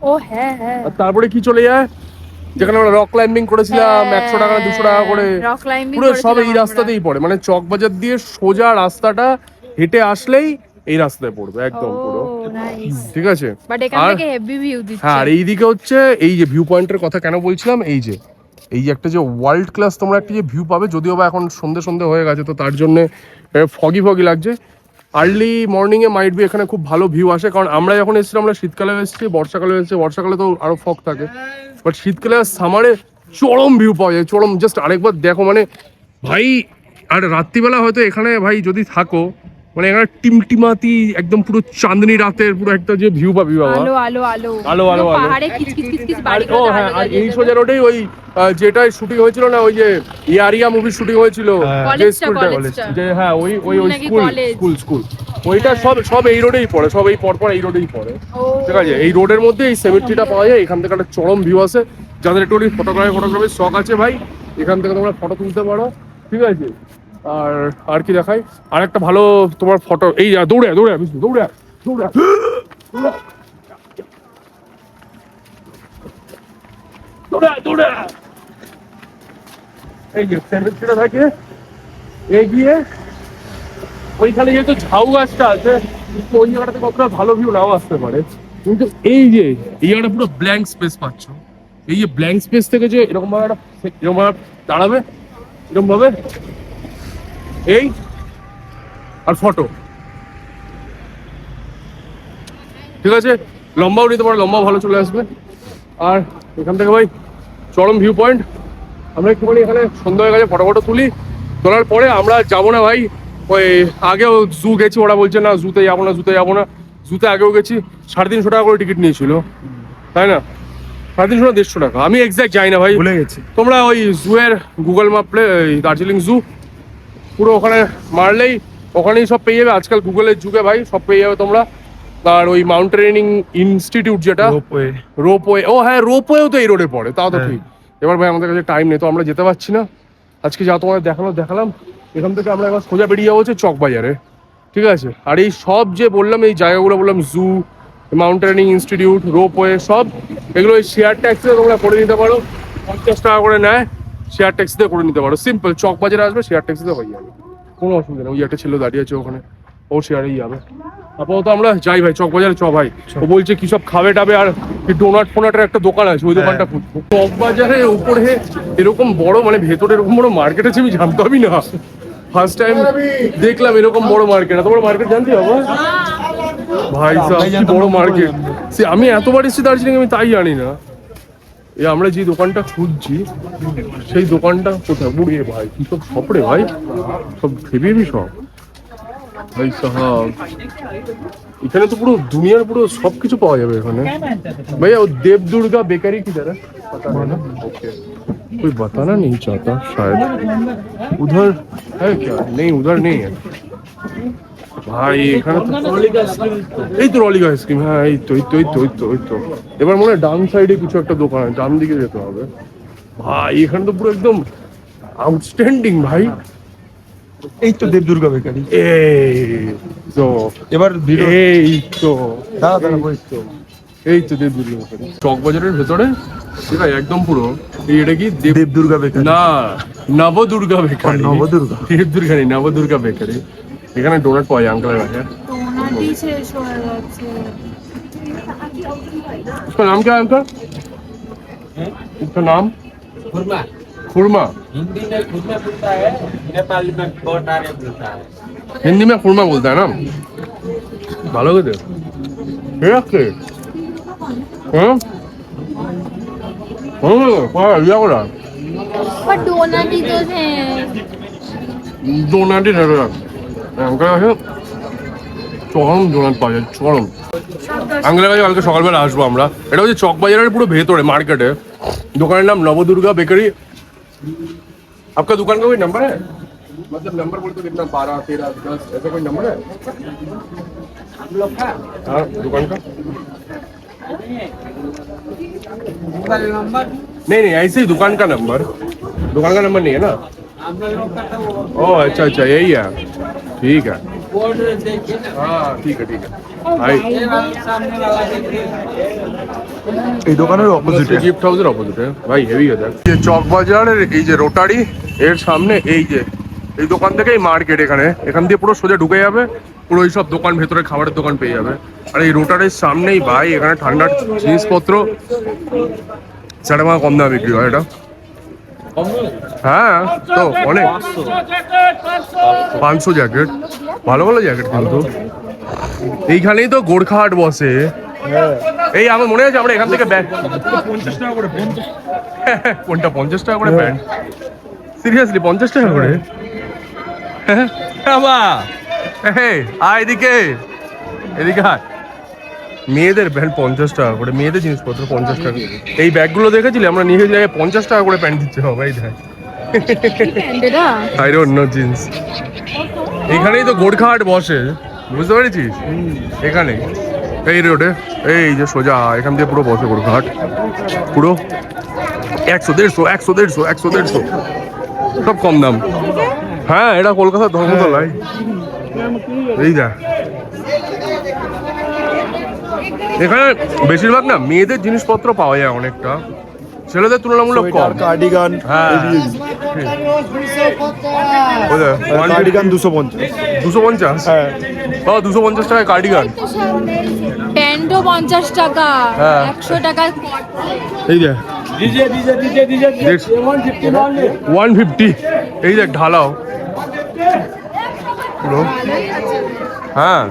ও হ্যাঁ হ্যাঁ, আর তারপরে কি চলে যায় যেখানে আমরা রক ক্লাইম্বিং করেছিলাম, হ্যাঁ, 100 টাকা 200 টাকা করে, রক ক্লাইম্বিং পুরো সব এই রাস্তাতেই পড়ে। মানে চকবাজার দিয়ে সোজা রাস্তাটা হেঁটে আসলেই এই রাস্তায় পড়বে একদম পুরো। নাইস। ঠিক আছে, বাট এখান আর থেকে হেভি ভিউ দিচ্ছে। হ্যাঁ, আর এইদিকে হচ্ছে এই যে ভিউ পয়েন্টের কথা কেন বলছিলাম, এই যে একটা যে ওয়ার্ল্ড ক্লাস তোমরা একটা যে ভিউ পাবে, যদিও বা এখন সন্ধে হয়ে গেছে, তো তার জন্য ফগি লাগছে। Early morning A might be এখানে খুব ভালো ভিউ আসে, কারণ আমরা যখন এসেছিলাম আমরা শীতকালে এসেছি, বর্ষাকালে এসেছি, বর্ষাকালে তো আরো ফগ থাকে, বাট শীতকালে আর সামারে চরম ভিউ পাওয়া যায়, চরম। জাস্ট আরেকবার দেখো, মানে ভাই, আর রাত্রিবেলা হয়তো এখানে ভাই যদি থাকো, মানে এখানে টিমটিমাতি একদম পুরো চাঁদনি রাতের পুরো একটা যে ভিউ পাবি বাবা। আলো আলো আলো আলো, আলো, আলো। পাহাড়ে কিচকিচ কিচকিচ আর বাড়ি ও হ্যাঁ, আর এই সোজা রোডেই ওই যেটাই শুটিং হয়েছিল না, ওই যে ইয়ারিয়া মুভি শুটিং হয়েছিল, যে কলেজটা, স্কুলটা, কলেজটা। যে হ্যাঁ ওই ওই ওই নাকি স্কুল কলেজ? স্কুল ওইটা সব এই রোডেই পড়ে, সব এই পরপর এই রোডেই পড়ে। ও ঠিক আছে, এই রোডের মধ্যে এই সেমেট্রিটা পাওয়া যায়, এখান থেকে একটা চরম ভিউ আছে। যাদের একটু ফটোগ্রাফির শখ আছে ভাই, এখান থেকে তোমরা ফটো তুলতে পারো। ঠিক আছে, আর কি দেখাই, আর একটা ভালো তোমার ফটো, এই দৌড়ে দৌড়ে দৌড়ে দৌড়ে দৌড়ে দৌড়ে এই যে সেমেট্রিটা থাকে এগিয়ে ওইখানে যেহেতু ঝাউ গাছটা আছে, ওই জায়গাটা থেকে কতটা ভালো ভিউ নাও আসতে পারে। কিন্তু এই যে এই জায়গাটা পুরো ব্ল্যাঙ্ক স্পেস পাচ্ছ, এই যে ব্ল্যাঙ্ক স্পেস থেকে যে এরকম ভাবে দাঁড়াবে, এরকম ভাবে এই আর ফটো, ঠিক আছে, লম্বাও নিতে পারো, লম্বাও ভালো চলে আসবে। আর এখান থেকে ভাই চরম ভিউ পয়েন্ট। আমরা একটুখানি এখানে সন্ধ্যা হয়ে গেছে, ফটো তুলি, তোলার পরে আমরা যাবো না ভাই, ওই আগেও জু গেছি, ওরা বলছে না জুতে যাবো না, জুতে আগেও গেছি, 350 টাকা করে টিকিট নিয়েছিল, তাই না? 350 না 150 টাকা, আমি এক্সাক্ট যাই না ভাই, ভুলে গেছি। তোমরা ওই জুয়ের গুগল ম্যাপে দার্জিলিং জু পুরো ওখানে মারলেই ওখানেই সব পেয়ে যাবে, আজকাল গুগলের যুগে ভাই সব পেয়ে যাবে তোমরা। আর ওই মাউন্টেনিং ইনস্টিটিউট যেটা রোপওয়ে, ও হ্যাঁ রোপওয়েও তো এই রোডে পড়ে, তাও তো ঠিক। এবার ভাই আমাদের কাছে টাইম নেই, তো আমরা যেতে পারছি না আজকে, যা তোমাদের দেখালাম। এখান থেকে আমরা এবার সোজা বেরিয়ে যাবো হচ্ছে চকবাজারে, ঠিক আছে? আর এই সব যে বললাম, এই জায়গাগুলো বললাম, জু, মাউন্টেনিং ইনস্টিটিউট, রোপওয়ে, সব এগুলো ওই শেয়ার ট্যাক্সিতে তোমরা করে নিতে পারো, 50 টাকা করে নেয়, শেয়ার ট্যাক্সিতে করে নিতে পারো, সিম্পল। চকবাজারে আসবে, শেয়ার ট্যাক্সিতে হয়ে যাবে, কোনো অসুবিধা নেই। ওই একটা ছেলে দাঁড়িয়ে আছে ওখানে, ও শেয়ারেই যাবে। আপাতত আমরা যাই ভাই, চকবাজারে চ ভাই। ও বলছে কি সব খাবে টাবে, আর ডোনাট ফোনাটের একটা দোকান আছে, ওই দোকানটা খুঁজবো। চকবাজারের উপরে এরকম বড়, মানে ভেতরে এরকম বড় মার্কেট আছে আমি জানতামই না, ফার্স্ট টাইম দেখলাম এরকম বড় মার্কেট। এত বড় মার্কেট জানতে বাবা? ভাই সাহেব কি বড় মার্কেট, সে আমি এতবার এসেছি দার্জিলিং, আমি তাই জানি না। এই আমরা যে দোকানটা খুঁজছি সেই দোকানটা কোথায়? বুড়িয়ে ভাই কি সব শপ রে ভাই, সব হেভি সব ভাই সাহাব। এখানে তো পুরো দুনিয়ার পুরো সবকিছু পাওয়া যাবে এখানে भैया। वो देव दुर्गा बेकरी किधर है पता नहीं ना? ओके, कोई बताना नहीं चाहता शायद, उधर है क्या? नहीं उधर नहीं है ভাই। এখানে তো এই তো রলিগা আইসক্রিম, হ্যাঁ এই তো এবার মনে হয় ডান সাইডে কিছু একটা দোকান আছে, ডান দিকে যেতে হবে ভাই। এখানে তো পুরো একদম আউটস্ট্যান্ডিং ভাই। এই তো দেবদুর্গা বেকারি। এই তো এবার এই তো দাঁড়া এই তো দেবদুর্গা বেকারি চকবাজারের ভেতরে, ঠিক আছে একদম পুরো। এটা কি দেবদুর্গা বেকারি না, নবদুর্গা বেকারি। নবদুর্গা দেবদুর্গা নেই, নবদুর্গা বেকারি। এখানে ডোনাট পাওয়া যায় আঙ্কেলের কাছে। ডোনাটই শেষ হয়ে যাচ্ছে। उसका नाम क्या है अंकल? उसका नाम खुरमा। हिंदी में खुरमा बोलता है, नेपाली में कोटारे बोलता है। हिंदी में खुरमा बोलता है ना। ভালো খেতে ঠিক আছে। হ্যাঁ ইয়া করা पर डोनट ही तो थे। ডোনাটই থাকে আঙ্কেলের কাছে চরম ডোনাট পাওয়া যায়, চরম। আঙ্কেলের কাছে কালকে সকালবেলা আসবো আমরা। এটা হচ্ছে চকবাজারের পুরো ভেতরে মার্কেটে, দোকানের নাম নবদুর্গা বেকারি। आपका दुकान का कोई नंबर है? मतलब नंबर बोलते कितना 12 13 10 ऐसा कोई नंबर है? हाँ दुकान का नहीं ऐसे ही दुकान का नंबर नहीं है ना? ओह अच्छा यही है, ठीक है। हाँ ठीक है भाई। এই দোকানের অপোজিটে গিফট হাউসের অপোজিটে ভাই, হেভি আছে। চক বাজারের এই যে রোটারি এর সামনে এই যে এই দোকান থেকে এই মার্কেট, এখান দিয়ে পুরো সোজা ঢুকে যাবে, পুরো এই সব দোকান, ভেতরে খাবারের দোকান পেয়ে যাবে। আর এই রোটারির সামনেই ভাই এখানে ঠান্ডার জিনিসপত্র 60 টাকা কম দামে বিক্রি হয় এটা। হ্যাঁ তো অনেক 500 জ্যাকেট, ভালো জ্যাকেট কিন্তু। এইখানেই তো গোর্খাহাট বসে। এই আমার মনে আছে আমরা এখান থেকে ব্যাগ 50 টাকা করে প্যান্ট। কোনটা 50 টাকা করে প্যান্ট? সিরিয়াসলি 50 টাকা করে? আয় এদিকে, এদিকে আয়। মেয়েদের প্যান্ট 50 টাকা করে, মেয়েদের জিনিসপত্র 50 টাকা। এই ব্যাগগুলো দেখেছিলি আমরা নিয়ে যাই, 50 টাকা করে প্যান্ট দিচ্ছে সবাই। দেখ আই ডোন্ট নো জিন্স। এখানেই তো গোর্খাহাট বসে, বুঝতে পেরেছিস? এখানে এই রোডে, এই যে সোজা এখান দিয়ে পুরো বসে গোর্খাহাট পুরো। 100, 150, 100, 150, 100, 150 সব কম দাম। হ্যাঁ, এটা কলকাতার ধর্মতলায়। এই যা এখানে বেশিরভাগ না মেয়েদের জিনিসপত্র পাওয়া যায় অনেকটা, ছেলেদের তুলনামূলক কম। কার্ডিগান, হ্যাঁ কার্ডিগান 250। 250? হ্যাঁ 250 টাকায় কার্ডিগান। প্যান্টও 50 টাকা, হ্যাঁ। 100 টাকার এই যে দেখ, 150। এই দেখ ঢালাও পুরো। হ্যাঁ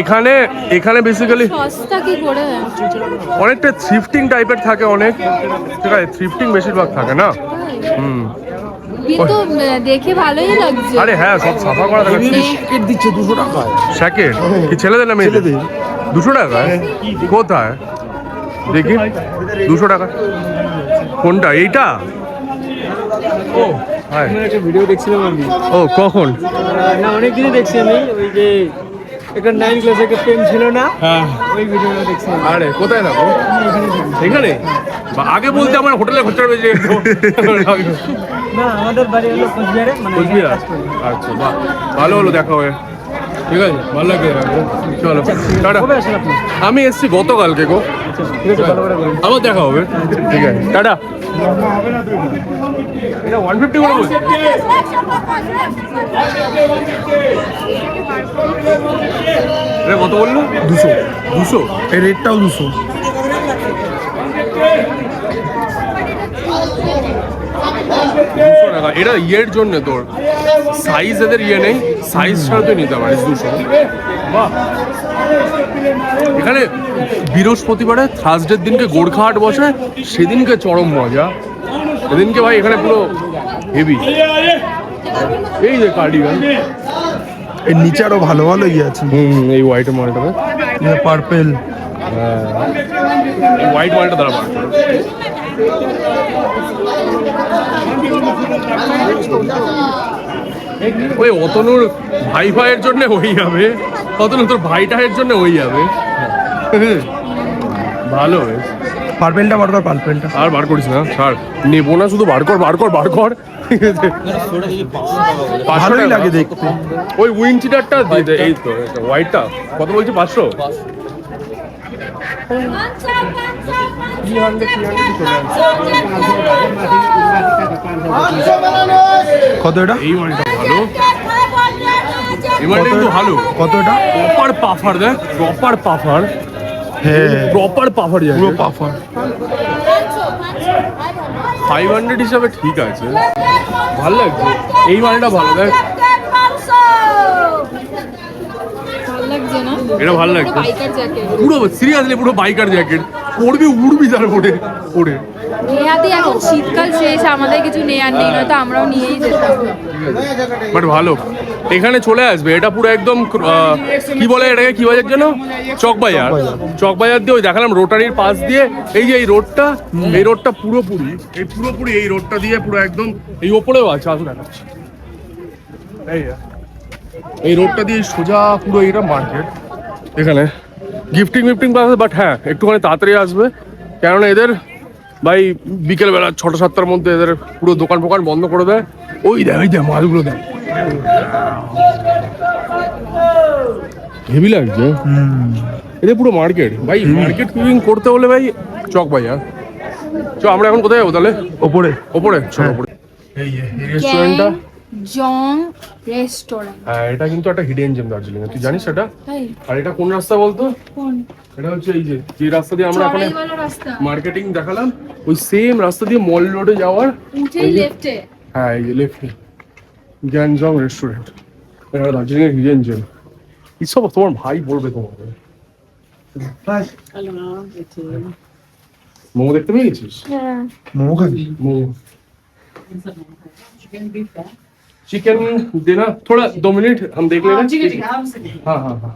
এখানে এখানে বেসিক্যালি সস্তা কি করে? অনেকটা থ্রিফটিং টাইপের থাকে অনেক, ঠিক আছে? থ্রিফটিং বেশিরভাগ থাকে না। কিন্তু দেখে ভালোই লাগছে। আরে হ্যাঁ, সব সাফা করা থাকে। জ্যাকেট দিচ্ছে 200 টাকায়। জ্যাকেট কি ছেলেদের না মেয়েদের? 200 টাকায়? কোথায় দেখি 200 টাকা? কোনটা? এইটা? ও হ্যাঁ, একটা ভিডিও দেখছিলাম আমি। ও কখন? না অনেকদিনই দেখছি আমি, ওই যে একটা 9 ক্লাসে একটা পেন ছিল না, হ্যাঁ ওই ভিডিওটা দেখছিলাম। আরে কোথায় থাকো? এখানে? বা আগে বলতে আমার হোটেলে খরচা বেশি যেত। না আমাদের বাড়ি হলো কোচবিহারে, মানে কোচবিহার? আচ্ছা বাহ, ভালো হলো দেখা হয়ে। ঠিক আছে, ভালো লাগবে। চলো টাটা। কবে আসেন আপনি? আমি এসছি গতকালকে গো। ঠিক আছে, ভালো করে বলুন। আবার দেখা হবে। ঠিক আছে টাটা। এটা 150 করে বলছি। এটা কত বললো? 200। 200? এই রেটটাও 200। টাকা। এটা ইয়ের জন্য তোর সাইজ, এদের ইয়ে নেই, সাইজ ছাড়া তুই নিতে পারিস 200। বাহ। এখানে বৃহস্পতিবারে থার্সডের দিনকে গোর্খাহাট বসে, সেদিনকে চরম মজা। সেদিনকে ভাই এখানে পুরো হেভি। এই যে কার্ডিগান, এর নিচে আরো ভালো ভালো ইয়ে আছে। এই হোয়াইটের মালটা, পার্পেল। হোয়াইট মালটা দ্বারা বার করো। ওই অতনুর ভাই ভাইয়ের জন্য হয়ে যাবে, অতনু তোর ভাইটাহের জন্য হয়ে যাবে। ভালো বেশ। পার্পেলটা বার কর, পার্পেলটা। আর বার করিস না, ছাড়, নেবো না, শুধু বার কর বার কর বার কর। ঠিক আছে, 500 ভালোই টাকা লাগে দেখতে। ওই উইনচিটারটা দিয়ে দে। এই তো হোয়াইটটা কত বলছি? 500? কত এটা? এই মালটা ভালো, এই মালটা কিন্তু ভালো। কত এটা? প্রপার পাফার, দেখ প্রপার পাফার। হ্যাঁ প্রপার পাফার, পুরো পাফার। 500 হিসাবে ঠিক আছে, ভালো লাগছে। এই মালটা ভালো, দেখ ভালো লাগছে না? এটা ভালো লাগছে। বাইকার জ্যাকেট পুরো সিরিয়াসলি পুরো বাইকার জ্যাকেট পরবি, উড়বি তার পরে পরে। নেহাতি এখন শীতকাল শেষ, আমাদের কিছু নেয়ার নেই, নয়তো আমরাও নিয়েই যেতাম। বাট ভালো, এখানে চলে আসবে। এটা পুরো একদম কি বলে এটাকে, কি বাজার যেন? চকবাজার। চকবাজার দিয়ে ওই দেখালাম রোটারির পাশ দিয়ে, এই যে এই রোডটা, এই রোডটা পুরোপুরি, এই পুরোপুরি এই রোডটা দিয়ে পুরো একদম এই ওপরেও আছে, আসলে দেখাচ্ছি। এই রোডটা দিয়ে সোজা পুরো এইটা মার্কেট। এখানে গিফটিং পাবে, বাট হ্যাঁ একটুখানি তাড়াতাড়ি আসবে, কেননা এদের ভাই বিকেলবেলা 6টা-7টার মধ্যে এদের পুরো দোকান ফোকান বন্ধ করে দেয়। ওই দেয়, ওই দেয় মালগুলো দেয়, হেভি লাগছে। এদের পুরো মার্কেট ভাই, মার্কেট কুকিং করতে হলে ভাই চক বাজার। চ আমরা এখন কোথায় যাবো তাহলে? ওপরে ওপরে চল ওপরে। এই রেস্টুরেন্টটা জং রেস্টুরেন্ট। হ্যাঁ, এটা কিন্তু একটা হিডেন জেম দার্জিলিং, তুই জানিস সেটা? তাই? আর এটা কোন রাস্তা বলতো? কোন? এটা হচ্ছে এই যে রাস্তা দিয়ে আমরা এখন চড়াইওয়ালা রাস্তা মার্কেটিং দেখালাম, ওই সেম রাস্তা দিয়ে মল রোডে যাওয়ার উঠেই লেফটে। হ্যাঁ এই যে লেফটে গ্যানজং রেস্টুরেন্ট। এটা দার্জিলিং এর হিডেন জেম। এইসব তোমার ভাই বলবে তোমাকে। মোমো দেখতে পেয়ে গেছিস? হ্যাঁ। মোমো খাবি? মোমো चिकन देना थोड़ा 2 मिनट हम देख लेंगे। ठीक है ठीक है आराम से हाँ हाँ हाँ।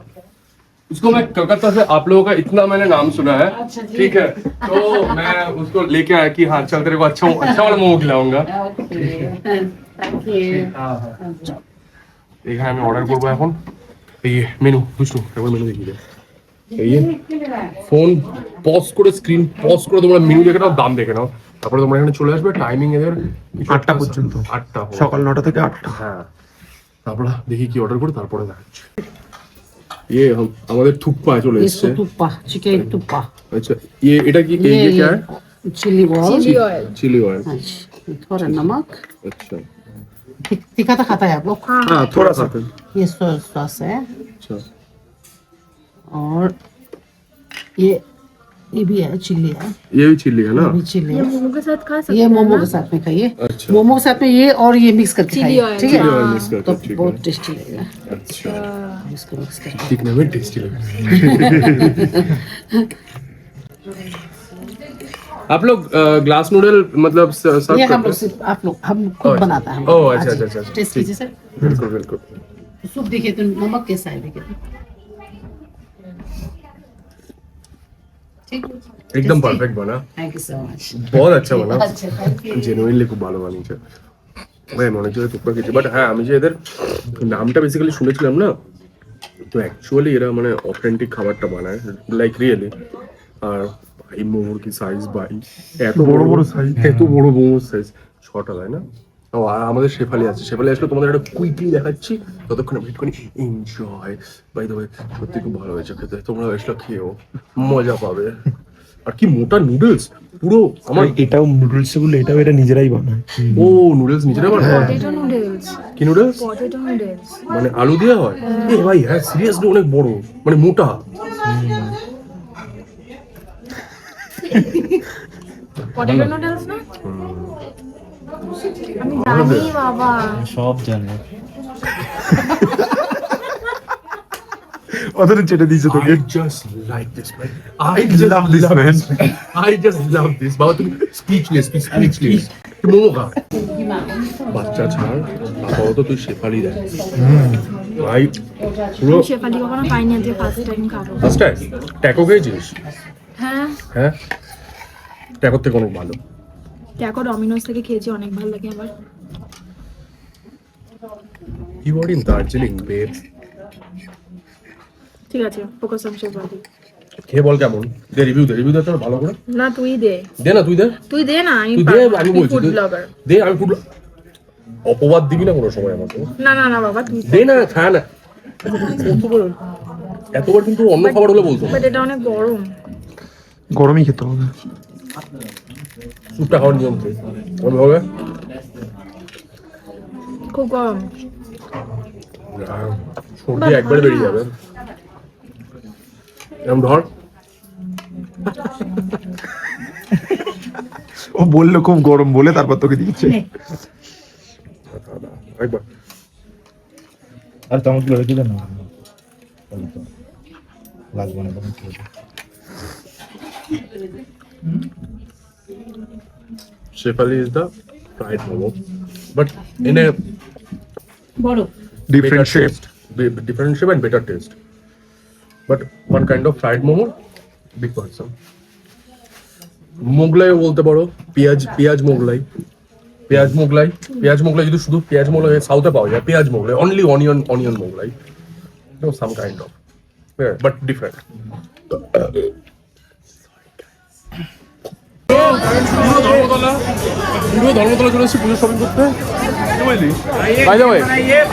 उसको मैं कलकत्ता से आप लोगों का इतना मैंने नाम सुना है, ठीक है, तो मैं उसको लेके आया कि हाँ चल तेरे को अच्छा वाला मोमो खिलाऊंगा। এখানে আমি অর্ডার করবো এখন। এই মেনু বুঝছো, একবার মেনু দেখিয়ে দে। এই ফোন পজ করে, স্ক্রিন পজ করে তোমরা মেনু দেখে নাও, দাম দেখে নাও, তারপরে তোমরা এখানে চলে আসবে। টাইমিং এদের 8টা পর্যন্ত, 8টা সকাল 9টা থেকে 8টা। হ্যাঁ, তারপরে দেখি কি অর্ডার করে, তারপরে দেখাচ্ছি। আমাদের থুপ্পা চলে এসেছে। टुप्पा चिकन टुप्पा আচ্ছা, এটা কি ये क्या है? Chilli ball chilli oil. थोड़ा नमक। अच्छा तीखा तो खाता है आप लोग? हाँ थोड़ा सा। ये सॉस है अच्छा, और ये भी है चिल्ली है, ये भी चिल्ली है ना? ये भी चिल्ली है। मोमो के साथ खा सकते ये हैं मोमो ना? के साथ में खाइए। अच्छा। मोमो के साथ में ये और ये मिक्स करके चिली खाइए, ऑयल। ठीक चिली है? ऑयल मिक्स तो करके, ठीक बहुत है। टेस्टी लगेगा। अच्छा, इसको मिक्स करके दिखने में टेस्टी लग रहा है। आप लोग ग्लास नूडल मतलब सर्व ये हम करते लोग हैं? सिर्फ आप लोग हम खुद ओह, बनाता है। ओह, अच्छा, अच्छा, अच्छा, टेस्ट ठीक। कीजिए सर। बिल्कुल बिल्कुल। सूप देखिए तो नमक कैसा है देखिए तो। ठीक एकदम परफेक्ट बना, थैंक यू सो मच। बहुत अच्छा बना, अच्छा थैंक यू। জেনুইনলি খুব ভালো বানিয়েছে। ভাই মনে হচ্ছে টুকরা খেয়েছি, বাট হ্যাঁ আমি যে এদের নামটা বেসিক্যালি শুনেছিলাম না, তো অ্যাকচুয়ালি এরা মানে অথেন্টিক খাবারটা বানায়, লাইক রিয়েলি। আর ভাই মোমোর কি সাইজ ভাই, এত বড় বড় size। এত বড় মোমোর সাইজ 6টা, তাই না? ও আর আমাদের শেফালি আছে, শেফালি আসলে তোমাদের একটা কুইকলি দেখাচ্ছি, ততক্ষণ ওয়েট করি। এনজয় বাই দ্য ওয়ে, সত্যি খুব ভালো হয়েছে খেতে, তোমরা এসে খেয়েও মজা পাবে। আর কি মোটা নুডলস, পুরো আমার। এটাও নুডলস গুলো এটাও এটা নিজেরাই বানায়। ও নুডলস নিজেরা বানায়? পটেটো নুডলস, কি নুডলস? Potato noodles. মানে আলু দেওয়া হয়? এ ভাই হ্যাঁ সিরিয়াসলি অনেক বড়, মানে মোটা। পটেটো নুডলস না? আমি জানি বাবা। সব জানে। ওদের চেটে দিয়েছে তোকে। I just like this man. I love this man. I just love this. বাবা তুমি স্পিচলেস, মোমো খা। বাচ্চা ছাড়, আপাতত তুই শেফালি দেখ ভাই পুরো। শেফালি কখনো পাইনি, আজকে ফার্স্ট টাইম খাবো। ফার্স্ট টাইম ট্যাকো খেয়েছিস? হ্যাঁ, হ্যাঁ, ট্যাকোর থেকে অনেক ভালো। ট্যাকো ডমিনোস থেকে খেয়েছি, অনেক ভালো লাগে আমার। You are in Darjeeling, babe. ঠিক আছে, ফোকাস অন শেফালি। খেয়ে বল কেমন, দে রিভিউ দে তোর ভালো করে। না তুই দে, দে না, তুই দে না, আমি তুই দে, আমি বলছি ফুড দে। ব্লগার। দে, আমি ফুড অপবাদ দিবি না কোনো সময় আমাকে। না বাবা তুই দে না, খা না। এতবার কিন্তু অন্য খাবার হলে বলতো। বাট এটা অনেক গরম। গরমই খেতে হবে। স্যুপটা খাওয়ার নিয়ম কি? কেমন হবে? খুব গরম। সর্দি একবারে বেরিয়ে যাবে। এরকম ধর। ও বললো খুব গরম বলে, তারপর তোকে দিচ্ছে। একবার আর টমেটো রেখে দেন না, লাগবে না তখন। Shefali is the fried momo, but in a বড় different shape. different shape and better taste. But one kind of fried momo, big person. Mughlai বলতে পারো, পেঁয়াজ মোগলাই যদি শুধু পেঁয়াজ মোগলাই সাউথে পাওয়া যায়, পেঁয়াজ Mughlai only onion Mughlai, some kind of but different. Dharmatala চলে এসেছি পুজো শপিং করতে। বাই দ্য ওয়ে,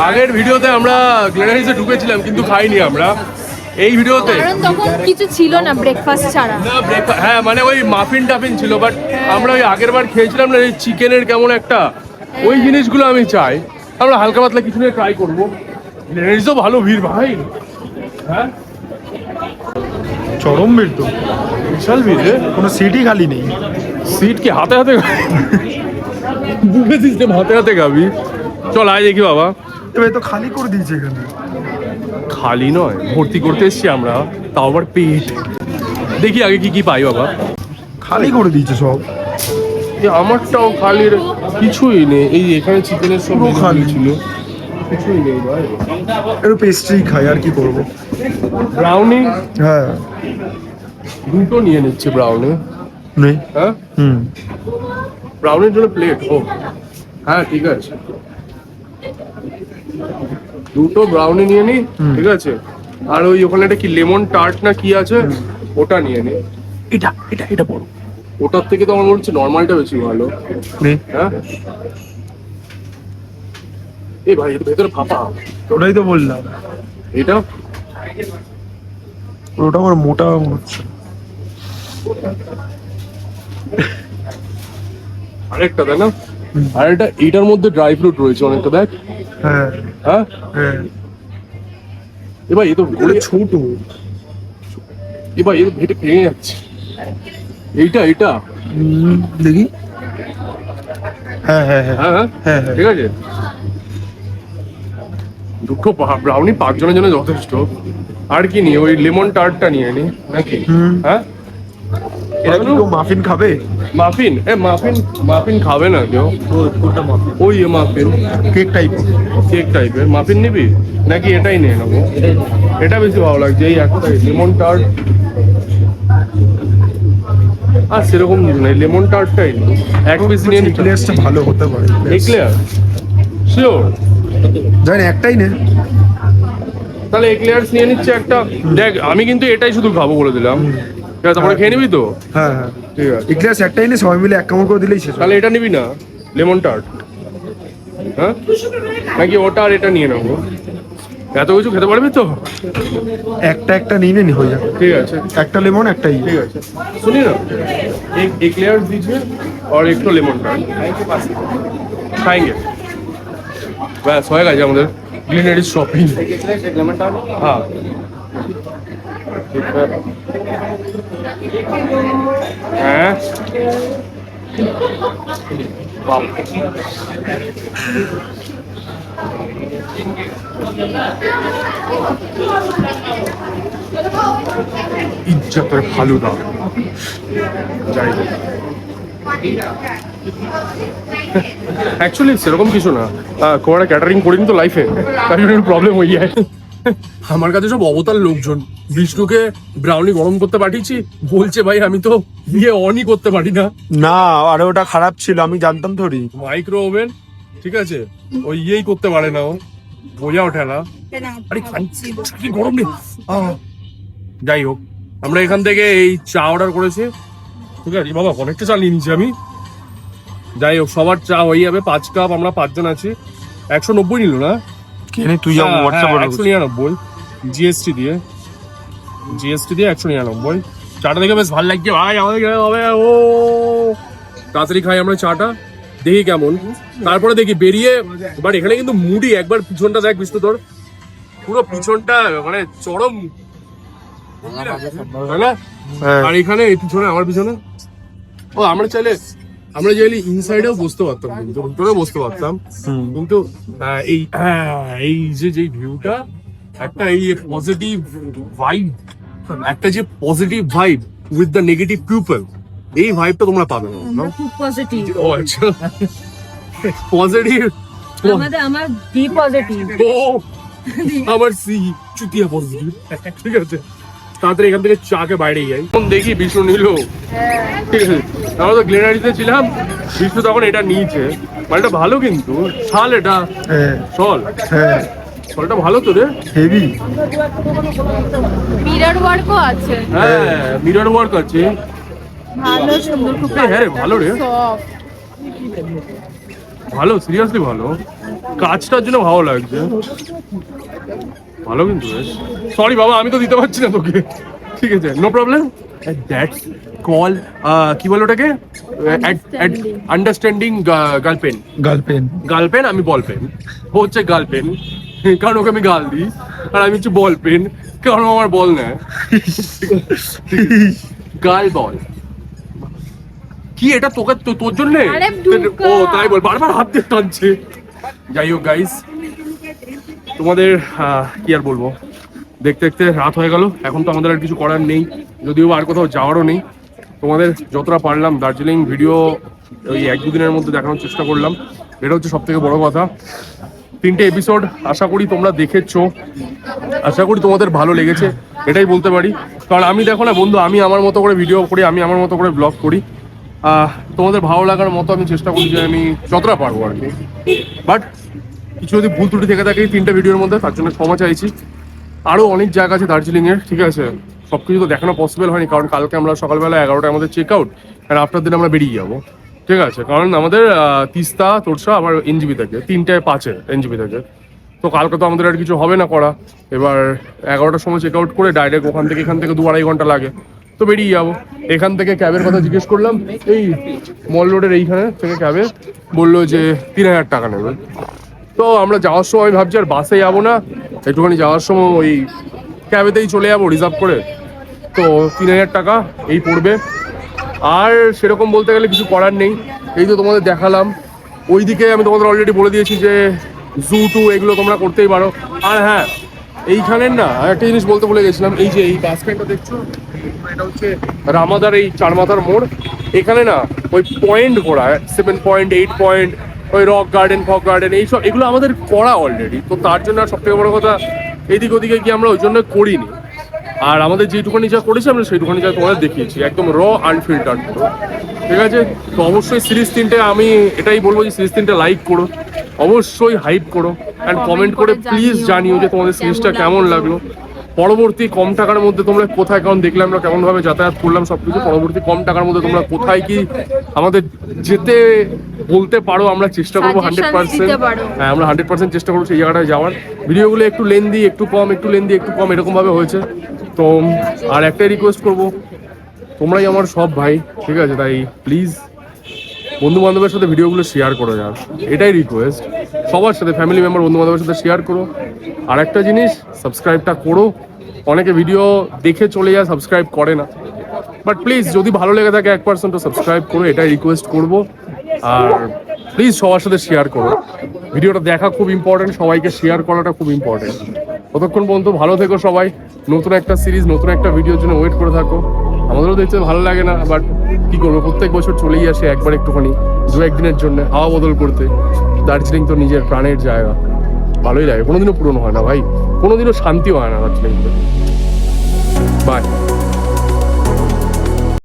আগের ভিডিওতে আমরা গ্লেনারিসে ঢুকেছিলাম কিন্তু খাইনি আমরা। এই ভিডিওতে কারণ তখন কিছু ছিল না ব্রেকফাস্ট ছাড়া। না হ্যাঁ মানে ওই মাফিন টাফিন ছিল, বাট আমরা ওই আগের বার খেয়েছিলাম না এই চিকেনের কেমন একটা, ওই জিনিসগুলো আমি চাই। আমরা হালকা পাতলা কিছু নিয়ে ট্রাই করবো। গ্লেনারিসও ভালো ভিড় ভাই, হ্যাঁ চরম ভিড় তো, বিশাল ভিড় রে। কোনো সিটই খালি নেই। সিট কি হাতে বুফে সিস্টেম, হাতে খাবি। চল আয় দেখি বাবা। এবার তো খালি করে দিয়েছে এখানে। খালি নয়, ভর্তি করতে এসছি আমরা, তাও আবার পেট। দেখি আগে কি পাই বাবা। খালি করে দিয়েছে সব। আমারটাও খালি রে, কিছুই নেই। এই এখানে চিকেনের সব পুরো খালি। ছিল, কিছুই নেই ভাই। একটু পেস্ট্রি খাই, আর কি করবো। ব্রাউনি হ্যাঁ, দুটো নিয়ে নিচ্ছে ব্রাউনি। নেই। হ্যাঁ, হুম। ব্রাউনির জন্য প্লেট। ও হ্যাঁ, ঠিক আছে, দুটো ব্রাউনি নিয়ে নি। ঠিক আছে, আর ওই ওখানে একটা কি লেমন টার্ট না কি আছে, ওটা নিয়ে নি। এটা এটা এটা বড়, ওটার থেকে তো আমার মনে হচ্ছে নর্মালটা বেশি ভালো। নেই। হ্যাঁ, এই ভাই এর ভেতরে ফাঁপা। ওটাই তো বললাম, এটা ওটা আমার মোটা মনে হচ্ছে। আরেকটা তাই না, আর এটা এটার মধ্যে ড্রাই ফ্রুট রয়েছে অনেকটা, দেখ। হ্যাঁ হ্যাঁ, হ্যাঁ, এবার এ তো এটা ছোট। এবার এর ভেটে ভেঙে যাচ্ছে। এইটা এটা দেখি। হ্যাঁ হ্যাঁ হ্যাঁ হ্যাঁ হ্যাঁ হ্যাঁ হ্যাঁ। ঠিক আছে, দুটো ব্রাউনি 5 জনের জন্য যথেষ্ট। আর কি নিয়ে, ওই লেমন টার্টটা নিয়ে নি নাকি? হ্যাঁ, এটা কি কেউ মাফিন খাবে? মাফিন? মাফিন মাফিন খাবে না কেউ। ওই মাফিন কেক টাইপ। কেক টাইপের মাফিন নিবি নাকি এটাই নিয়ে নেবো? এটা বেশি ভালো লাগছে, এই একটাই লেমন টার্ট। আর সেরকম কিছু নাই, লেমন টার্টটাই নেই, এক পিস নিয়ে নিতে। এক্লেয়ার্সটা ভালো হতে পারে। এক্লেয়ার শিওর? জানি, একটাই নে। তাহলে এক্লেয়ার্স নিয়ে নিচ্ছে একটা। দেখ আমি কিন্তু এটাই শুধু খাবো বলে দিলাম, ঠিক আছে? তারপরে খেয়ে নিবি তো? হ্যাঁ হ্যাঁ, ঠিক আছে, এক্লেয়ার্স একটাই নে, সবাই মিলে এক কামড় করে দিলেই শেষ। তাহলে এটা নিবি না লেমন টার্ট? হ্যাঁ, নাকি ওটা আর এটা নিয়ে নেবো? এত কিছু খেতে পারবি তো? একটা একটা নিয়ে নে, হয়ে যাবে। ঠিক আছে, একটা লেমন, একটা ইয়ে। ঠিক আছে, सुनिए ना, एक एक्लेयर्स दीजिए और एक तो लेमन टार्ट खाएंगे। बस हो गया আমাদের গ্লিনারিস শপিং। हाँ, ठीक है। হ্যাঁ, বাপ। ইজ্জতের ফালুদা যাই হোক, অ্যাকচুয়ালি সেরকম কিছু না, খুব একটা ক্যাটারিং করিনি তো লাইফে, তার জন্য একটু প্রবলেম হয়ে যায়। আমার কাছে সব অবতার লোকজন। বিষ্ণুকে ব্রাউনি গরম করতে পাঠিয়েছি, বলছে ভাই আমি তো ইয়ে অনই করতে পারি না। না, আরে ওটা খারাপ ছিল, আমি জানতাম থোড়ি। মাইক্রো ওভেন, ঠিক আছে, ওই ইয়েই করতে পারে না, ও বোঝা ওঠে না। আরে কি গরম নেই। যাই হোক, আমরা এখান থেকে এই চা অর্ডার করেছি, ঠিক আছে বাবা, অনেকটা চা নিয়ে নিচ্ছি আমি। যাই হোক, সবার চা হয়ে যাবে 5 কাপ, আমরা 5 জন আছি। 190 নিল না? কেনে তুই যাবো হোয়াটসঅ্যাপ 199 জিএসটি দিয়ে, 199। চাটা দেখে বেশ ভালো লাগছে ভাই, আমাদের হবে। ও তাড়াতাড়ি খাই আমরা চাটা, দেখি কেমন, তারপরে দেখি বেরিয়ে। বাট এখানে কিন্তু মুডি, একবার পিছনটা দেখ বিষ্ণু, তোর পুরো পিছনটা মানে চরম, তাই না? আর এখানে এই পিছনে, আমার পিছনে, ও আমরা চাইলে ইনসাইডেও বসতে পারতাম, কিন্তু ভিতরেও বসতে পারতাম, কিন্তু এই যে ভিউটা, একটা এই পজিটিভ ভাইব, একটা যে positive vibe with the negative people, এই ভাইবটা তোমরা পাবে না। খুব পজিটিভ। ও আচ্ছা, পজিটিভ। আমার বি পজিটিভ। ও আমার সি চুতিয়া পজিটিভ, ঠিক আছে। তাড়াতাড়ি এখান থেকে চাকে বাইরে যাই। তখন দেখি বিষ্ণু নিল, ঠিক আছে, আমরা তো গ্লেনারিতে ছিলাম, বিষ্ণু তখন এটা নিয়েছে। মালটা ভালো কিন্তু, শাল এটা, শল, হ্যাঁ শলটা ভালো তো রে, হেভি। মিরর ওয়ার্কও আছে। হ্যাঁ মিরর ওয়ার্ক আছে, ভালো সুন্দর, খুব হ্যাঁ ভালো রে, সফট। ভালো, সিরিয়াসলি ভালো, কাজটার জন্য ভালো লাগছে, ভালো কিন্তু বেশ। সরি বাবা, আমি তো দিতে পারছি না তোকে, ঠিক আছে, নো প্রবলেম। দ্যাটস কল, কি বলে ওটাকে, আন্ডারস্ট্যান্ডিং গার্লপেন। গার্লপেন, আমি বল পেন, ও হচ্ছে গার্লপেন কারণ ওকে আমি গাল দিই, আর আমি হচ্ছে বল পেন কারণ আমার বল নেয়। গার্ল বল কি এটা তোকে, তোর জন্য? ও তাই বল, বারবার হাত দিয়ে টানছে। যাই হোক গাইস, তোমাদের কি আর বলবো, দেখতে দেখতে রাত হয়ে গেল। এখন তো আমাদের আর কিছু করার নেই, যদিও আর কোথাও যাওয়ারও নেই, তোমাদের যতটা পারলাম দার্জিলিং ভিডিও ওই 1-2 দিনের মধ্যে দেখানোর চেষ্টা করলাম। এটা হচ্ছে সব থেকে বড় কথা। 3টে এপিসোড আশা করি তোমরা দেখেছো, আশা করি তোমাদের ভালো লেগেছে, এটাই বলতে পারি। কারণ আমি দেখো না বন্ধু, আমি আমার মতো করে ভিডিও করি, আমি আমার মতো করে ব্লগ করি, তোমাদের ভালো লাগার মতো আমি চেষ্টা করি যে আমি যতটা পারবো আর কি। বাট কিছু যদি ভুল ত্রুটি থেকে থাকে 3টে ভিডিওর মধ্যে, তার জন্য ক্ষমা চাইছি। আরও অনেক জায়গা আছে দার্জিলিংয়ের, ঠিক আছে, সব কিছু তো দেখানো পসিবল হয়নি, কারণ কালকে আমরা সকালবেলা 11টায় আমাদের চেক আউট, আর আফটার দিন আমরা বেরিয়ে যাবো, ঠিক আছে। কারণ আমাদের তিস্তা, তোরসা, আবার এনজিবি থেকে 3টায় 5-এ এনজিবি থেকে। তো কালকে তো আমাদের আর কিছু হবে না করা। এবার 11টার সময় চেক আউট করে ডাইরেক্ট ওখান থেকে, এখান থেকে 2-2.5 ঘন্টা লাগে, তো বেরিয়ে যাবো। এখান থেকে ক্যাবের কথা জিজ্ঞেস করলাম, এই মল রোডের এইখানে থেকে ক্যাবে বললো যে 3000 টাকা নেবে। তো আমরা যাওয়ার সময় আমি ভাবছি আর বাসে যাবো না, একটুখানি যাওয়ার সময় ওই ক্যাবেতেই চলে যাবো রিজার্ভ করে। তো 3000 টাকা এই পড়বে। আর সেরকম বলতে গেলে কিছু করার নেই, এই তো তোমাদের দেখালাম। ওইদিকে আমি তোমাদের অলরেডি বলে দিয়েছি যে জু টু এগুলো তোমরা করতেই পারো। আর হ্যাঁ, এইখানের না একটা জিনিস বলতে ভুলে গেছিলাম, এই যে এই বাস স্ট্যান্ডটা দেখছো, এটা হচ্ছে রামাদার এই 4 মাথার মোড়। এখানে না ওই পয়েন্ট করা 7 পয়েন্ট, 8 পয়েন্ট, ওই রক গার্ডেন, ফক গার্ডেন, এইসব এগুলো আমাদের করা অলরেডি। তো তার জন্য সব থেকে বড় কথা, এদিক ওদিকে গিয়ে আমরা ওই জন্য করিনি। আর আমাদের যেটুখানি যা করেছি আমরা সেইটুখানি যা তোমাদের দেখিয়েছি, একদম র আনফিল্টার্ড, ঠিক আছে। তো অবশ্যই সিরিজ 3টে আমি এটাই বলবো যে সিরিজ 3টে লাইক করো, অবশ্যই হাইপ করো, অ্যান্ড কমেন্ট করে প্লিজ জানিও যে তোমাদের সিরিজটা কেমন লাগলো। পরবর্তী কম টাকার মধ্যে তোমরা কোথায়, কারণ দেখলাম আমরা কেমনভাবে যাতায়াত করলাম সব কিছু, পরবর্তী কম টাকার মধ্যে তোমরা কোথায় কি আমাদের যেতে বলতে পারো, আমরা চেষ্টা করবো 100%। হ্যাঁ, আমরা 100% চেষ্টা করবো সেই জায়গাটায় যাওয়ার। ভিডিওগুলো একটু লেন্দি, একটু কম, একটু লেন্দি, একটু কম, এরকমভাবে হয়েছে। তো আর একটাই রিকোয়েস্ট করবো, তোমরাই আমার সব ভাই, ঠিক আছে, তাই প্লিজ বন্ধু বান্ধবের সাথে ভিডিওগুলো শেয়ার করো যার, এটাই রিকোয়েস্ট। সবার সাথে, ফ্যামিলি মেম্বার, বন্ধু বান্ধবের সাথে শেয়ার করো। আর একটা জিনিস, সাবস্ক্রাইবটা করো। অনেকে ভিডিও দেখে চলে যায়, সাবস্ক্রাইব করে না, বাট প্লিজ যদি ভালো লেগে থাকে 1% তো সাবস্ক্রাইব করো, এটাই রিকোয়েস্ট করবো। আর প্লিজ সবার সাথে শেয়ার করো, ভিডিওটা দেখা খুব ইম্পর্টেন্ট, সবাইকে শেয়ার করাটা খুব ইম্পর্টেন্ট। ততক্ষণ পর্যন্ত ভালো থেকো সবাই, নতুন একটা সিরিজ, নতুন একটা ভিডিওর জন্য ওয়েট করে থাকো। আমাদেরও দেখতে ভালো লাগে না, বাট কি করবো, প্রত্যেক বছর চলেই আসে একবার একটুখানি 2-1 দিনের জন্য হাওয়া বদল করতে। দার্জিলিং তো নিজের প্রাণের জায়গা, ভালোই লাগে, কোনোদিনও পুরনো হয় না ভাই, কোনোদিনও শান্তি হয় না দার্জিলিংতে। বাই।